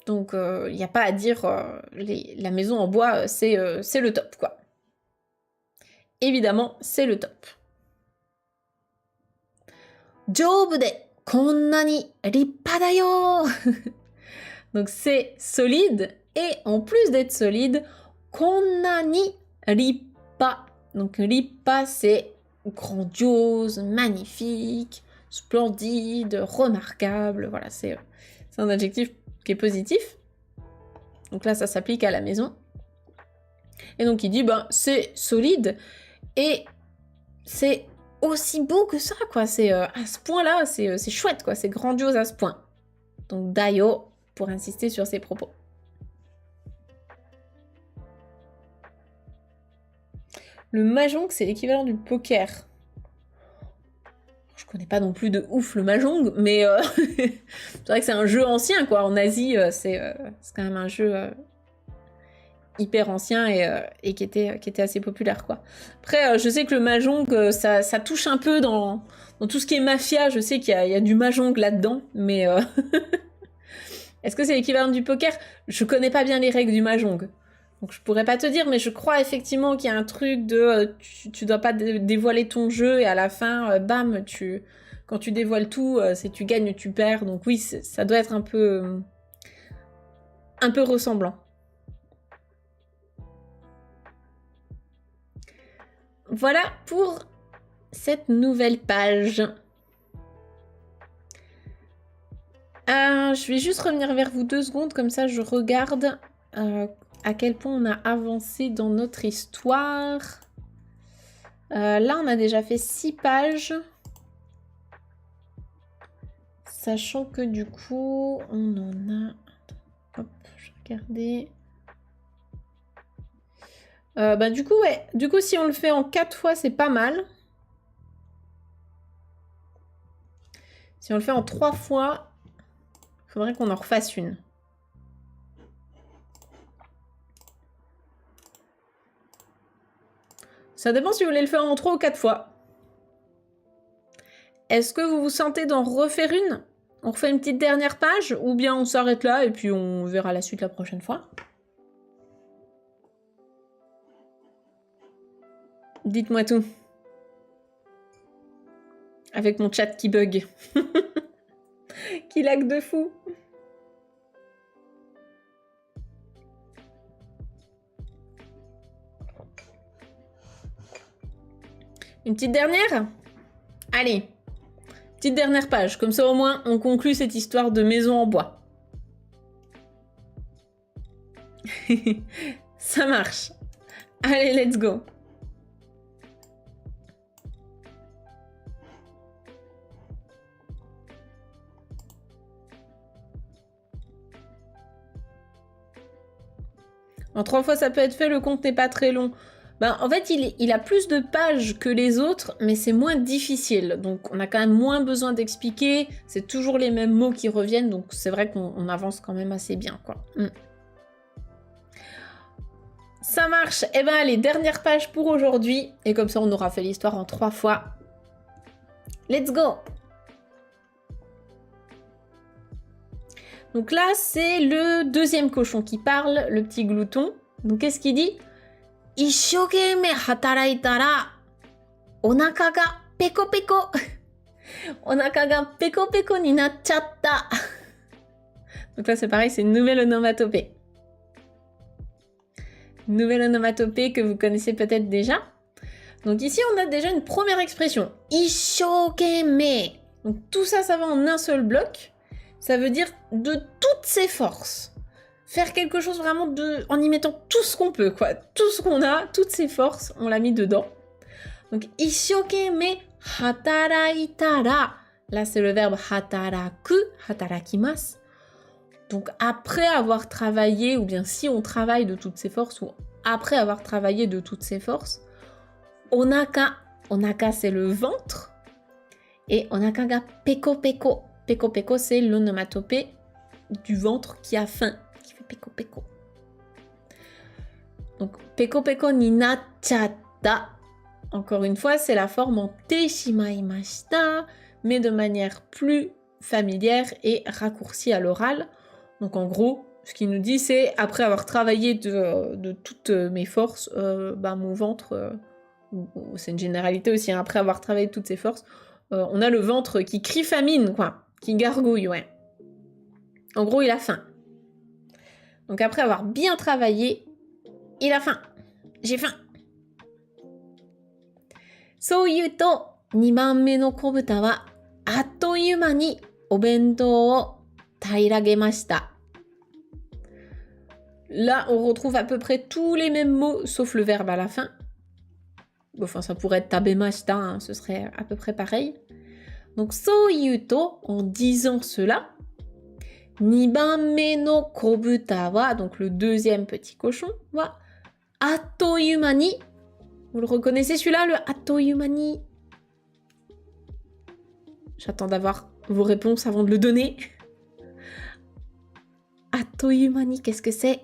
Donc, il n'y a pas à dire, la maison en bois, c'est le top, quoi. Évidemment, c'est le top. Joubu de konna ni rippa da yo. Donc, c'est solide, et en plus d'être solide, konna ni rippa. Donc, rippa, c'est grandiose, magnifique, splendide, remarquable. Voilà, c'est un adjectif qui est positif. Donc là, ça s'applique à la maison. Et donc il dit, ben, c'est solide et c'est aussi beau que ça, quoi. C'est à ce point-là, c'est chouette, quoi. C'est grandiose à ce point. Donc dayo, pour insister sur ses propos. Le mahjong, c'est l'équivalent du poker. Je connais pas non plus de ouf le mahjong, mais c'est vrai que c'est un jeu ancien, quoi. En Asie, c'est quand même un jeu hyper ancien et qui était assez populaire, quoi. Après, je sais que le mahjong, ça touche un peu dans tout ce qui est mafia. Je sais qu'il y a du mahjong là-dedans, mais est-ce que c'est l'équivalent du poker? Je connais pas bien les règles du mahjong. Donc je pourrais pas te dire, mais je crois effectivement qu'il y a un truc de tu dois pas dévoiler ton jeu et à la fin, bam, quand tu dévoiles tout, c'est tu gagnes ou tu perds. Donc oui, ça doit être un peu ressemblant. Voilà pour cette nouvelle page. Je vais juste revenir vers vous 2 secondes, comme ça je regarde à quel point on a avancé dans notre histoire. Là, on a déjà fait 6 pages. Sachant que du coup, on en a... Hop, je vais regarder. Bah du coup, ouais. Du coup, si on le fait en 4 fois, c'est pas mal. Si on le fait en 3 fois, il faudrait qu'on en refasse une. Ça dépend si vous voulez le faire en 3 ou 4 fois. Est-ce que vous vous sentez d'en refaire une? On refait une petite dernière page ou bien on s'arrête là et puis on verra la suite la prochaine fois? Dites-moi tout. Avec mon chat qui bug. Qui lag de fou. Une petite dernière? Allez. Petite dernière page. Comme ça au moins on conclut cette histoire de maison en bois. Ça marche. Allez, let's go. En 3 fois ça peut être fait, le compte n'est pas très long. Ben, en fait, il a plus de pages que les autres, mais c'est moins difficile. Donc, on a quand même moins besoin d'expliquer. C'est toujours les mêmes mots qui reviennent, donc c'est vrai qu'on avance quand même assez bien, quoi. Ça marche. Eh ben, allez, dernière page pour aujourd'hui. Et comme ça, on aura fait l'histoire en 3 fois. Let's go! Donc là, c'est le 2e cochon qui parle, le petit glouton. Donc, qu'est-ce qu'il dit? Ishokeme hataraita ra onaka ga peko peko. Onaka ga peko peko ni nachatta. Donc là, c'est pareil, c'est une nouvelle onomatopée. Une nouvelle onomatopée que vous connaissez peut-être déjà. Donc ici, on a déjà une première expression. Ishokeme. Donc tout ça, ça va en un seul bloc. Ça veut dire de toutes ses forces. Faire quelque chose vraiment en y mettant tout ce qu'on peut, quoi. Tout ce qu'on a, toutes ses forces, on l'a mis dedans. Donc, ishokeme hataraita ra. Là, c'est le verbe hataraku, hatarakimasu. Donc après avoir travaillé, ou bien si on travaille de toutes ses forces, ou après avoir travaillé de toutes ses forces, onaka, onaka c'est le ventre, et onaka ga peko peko. Peko peko c'est l'onomatopée du ventre qui a faim, qui fait peko peko. Donc peko peko ni nachata. Encore une fois, c'est la forme en te shimaimashita, mais de manière plus familière et raccourcie à l'oral. Donc en gros, ce qu'il nous dit, c'est après avoir travaillé de toutes mes forces, mon ventre, c'est une généralité aussi, hein, après avoir travaillé de toutes ses forces, on a le ventre qui crie famine, quoi, qui gargouille, ouais. En gros, il a faim. Donc après avoir bien travaillé, il a faim. J'ai faim. そう言うと、2番目の子豚はあっという間にお弁当を平らげました。Là, on retrouve à peu près tous les mêmes mots, sauf le verbe à la fin. Enfin, ça pourrait être tabemashita, hein, ce serait à peu près pareil. Donc, soyuto, en disant cela, nibame no kobuta wa, donc le deuxième petit cochon, wa atoyumani. Vous le reconnaissez celui-là, le atoyumani? J'attends d'avoir vos réponses avant de le donner. Atoyumani, qu'est-ce que c'est?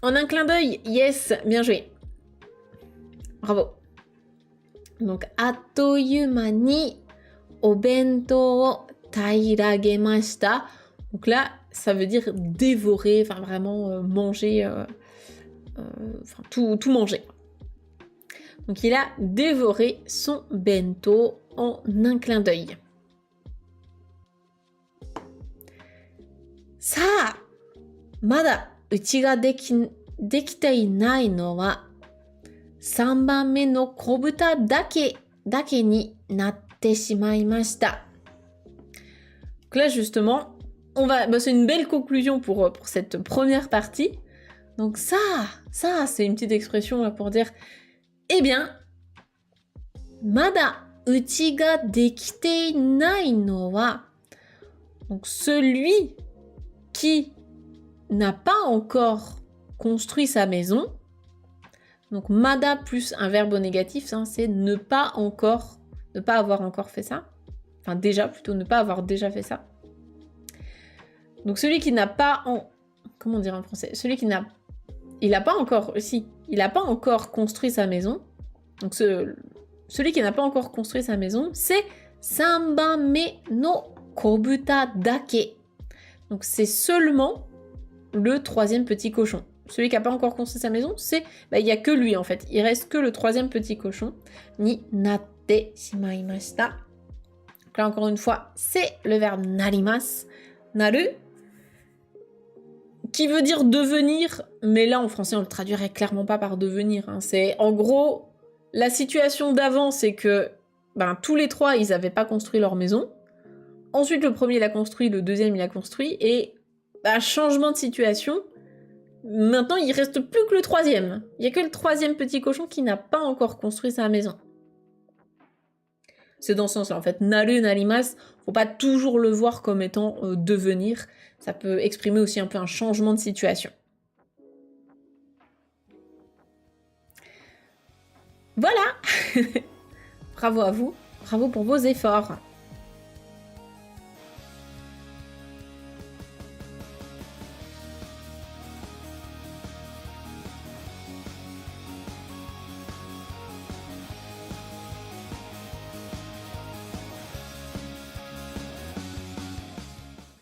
En un clin d'œil, yes, bien joué. Bravo. Donc, atoyumani obento o tairagemashita. Donc là, ça veut dire dévorer, enfin vraiment manger, tout manger. Donc il a dévoré son bento en un clin d'œil. Sa, mada uchi ga dekite inai no wa 3番目の子豚だけになってしまいました。Donc là justement, c'est une belle conclusion pour cette première partie. Donc ça, c'est une petite expression là pour dire, eh bien, mada uchi ga dekite inai no wa, donc celui qui n'a pas encore construit sa maison. Donc mada plus un verbe au négatif, hein, c'est ne pas avoir encore fait ça. Enfin déjà, plutôt ne pas avoir déjà fait ça. Donc celui qui n'a pas comment dire en français? Il n'a pas encore construit sa maison. Donc celui qui n'a pas encore construit sa maison, c'est sanbanme no kobuta dake. Donc c'est seulement le troisième petit cochon. Celui qui n'a pas encore construit sa maison, il n'y a que lui en fait. Il reste que le troisième petit cochon. Ni natte shimaimashita. Donc là encore une fois, c'est le verbe narimasu. Naru. Qui veut dire devenir, mais là en français on le traduirait clairement pas par devenir. Hein. C'est en gros, la situation d'avant c'est que tous les trois ils n'avaient pas construit leur maison. Ensuite le premier il a construit, le deuxième il a construit, et changement de situation. Maintenant, il reste plus que le troisième. Il n'y a que le troisième petit cochon qui n'a pas encore construit sa maison. C'est dans ce sens-là. En fait, naru, narimasu, faut pas toujours le voir comme étant devenir. Ça peut exprimer aussi un peu un changement de situation. Voilà. Bravo à vous. Bravo pour vos efforts.